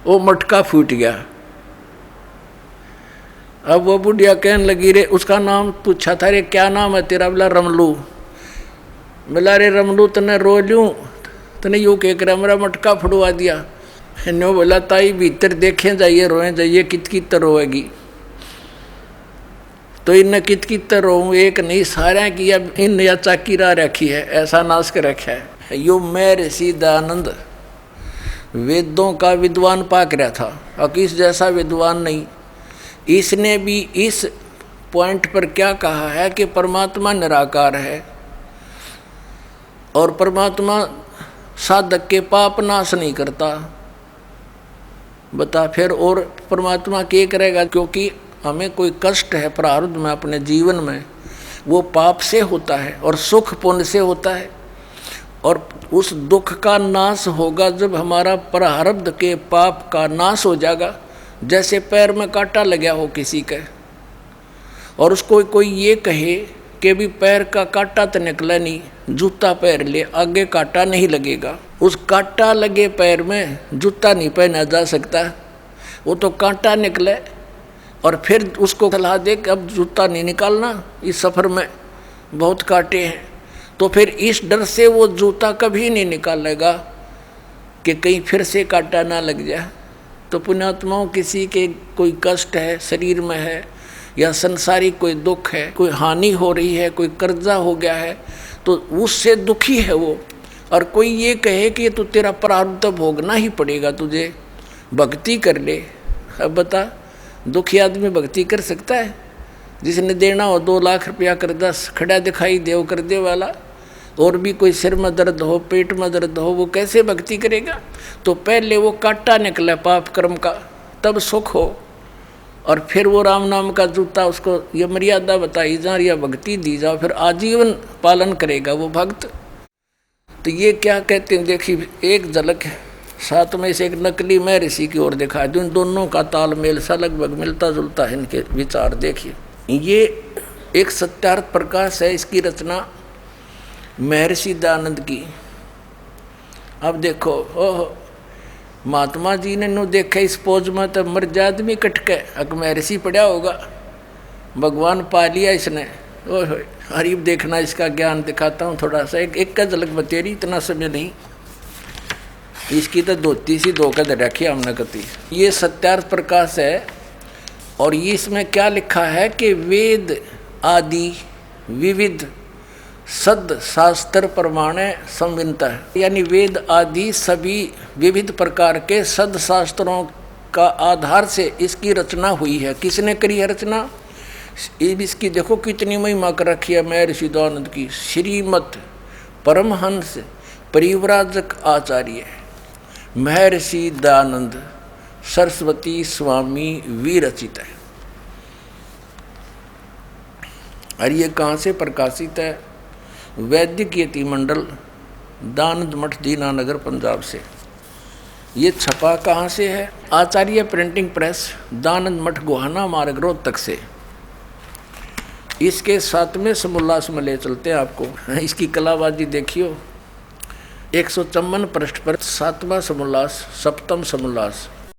S4: वो मटका फूट गया। अब वो बुढ़िया कहने लगी रे, उसका नाम पूछा था, रे क्या नाम है तेरा? बोला रमलू। बोला रे रमलू तने रो लूँ, तने यूँ कह कर मेरा मटका फुड़वा दिया। नो बोला ताई भीतर देखें जाइए, रोए जाइए, कित रोएगी। तो इन कित रोऊँ, एक नहीं सारा की अब इन या चाकी रा रखी है, ऐसा नाश कर रखा है। यो महर्षि दयानंद वेदों का विद्वान पाक रहा था, और किस जैसा विद्वान नहीं। इसने भी इस पॉइंट पर क्या कहा है कि परमात्मा निराकार है, और परमात्मा साधक के पाप नाश नहीं करता। बता फिर और परमात्मा क्या करेगा? क्योंकि हमें कोई कष्ट है प्रारब्ध में अपने जीवन में, वो पाप से होता है और सुख पुण्य से होता है, और उस दुख का नाश होगा जब हमारा प्रारब्ध के पाप का नाश हो जाएगा। जैसे पैर में कांटा लगा हो किसी के, और उसको कोई ये कहे कि भी पैर का कांटा तो निकला नहीं, जूता पैर ले, आगे कांटा नहीं लगेगा। उस कांटा लगे पैर में जूता नहीं पहना जा सकता, वो तो कांटा निकले। और फिर उसको सलाह दे कि अब जूता नहीं निकालना, इस सफ़र में बहुत कांटे हैं, तो फिर इस डर से वो जूता कभी नहीं निकालेगा कि कहीं फिर से कांटा ना लग जाए। तो पुण्यात्माओं, किसी के कोई कष्ट है शरीर में है, या संसारिक कोई दुख है, कोई हानि हो रही है, कोई कर्जा हो गया है, तो उससे दुखी है वो, और कोई ये कहे कि तो तेरा प्रारब्ध भोगना ही पड़ेगा, तुझे भक्ति कर ले। अब बता, दुखी आदमी भक्ति कर सकता है? जिसने देना हो 2 लाख रुपया कर्जा खड़ा दिखाई दे कर दे वाला, और भी कोई सिर में दर्द हो, पेट में दर्द हो, वो कैसे भक्ति करेगा? तो पहले वो कांटा निकले पाप कर्म का, तब सुख हो, और फिर वो राम नाम का जूता, उसको ये मर्यादा बताई जा, या भक्ति दी जाओ, फिर आजीवन पालन करेगा वो भक्त। तो ये क्या कहते हैं, देखिए एक झलक साथ में से एक नकली महर्षि की ओर दिखा दूँ, दोनों का तालमेल सा लगभग मिलता जुलता है इनके विचार। देखिए ये एक सत्यार्थ प्रकाश है, इसकी रचना महर्षि दयानंद की। अब देखो, ओह महात्मा जी ने नु देखे इस पोज में तो मर जा आदमी कटके अक महर्षि पड़ा होगा, भगवान पा लिया इसने। ओह हरीब देखना, इसका ज्ञान दिखाता हूँ थोड़ा सा, एक का झलक बतेरी, इतना समय नहीं। इसकी तो धोती सी धोकर रखी हमने कती। ये सत्यार्थ प्रकाश है और ये इसमें क्या लिखा है कि वेद आदि विविध सद शास्त्र प्रमाणे संविनता है, यानी वेद आदि सभी विविध प्रकार के सद शास्त्रों का आधार से इसकी रचना हुई है। किसने करी है रचना? इसकी देखो कितनी महिमा कर रखी है महर्षि दयानंद की। श्रीमद परमहंस परिव्राजक आचार्य महर्षि दयानंद सरस्वती स्वामी विरचित है। और ये कहाँ से प्रकाशित है? वैदिक यति मंडल, दानंद मठ, दीनानगर, पंजाब से। ये छपा कहाँ से है? आचार्य प्रिंटिंग प्रेस, दानंद मठ, गोहाना मार्ग, रोहतक से। इसके 7वें समोल्लास में ले चलते हैं आपको। इसकी कलाबाजी देखियो। 154 पृष्ठ पर 7वां समोल्लास, सप्तम समोल्लास।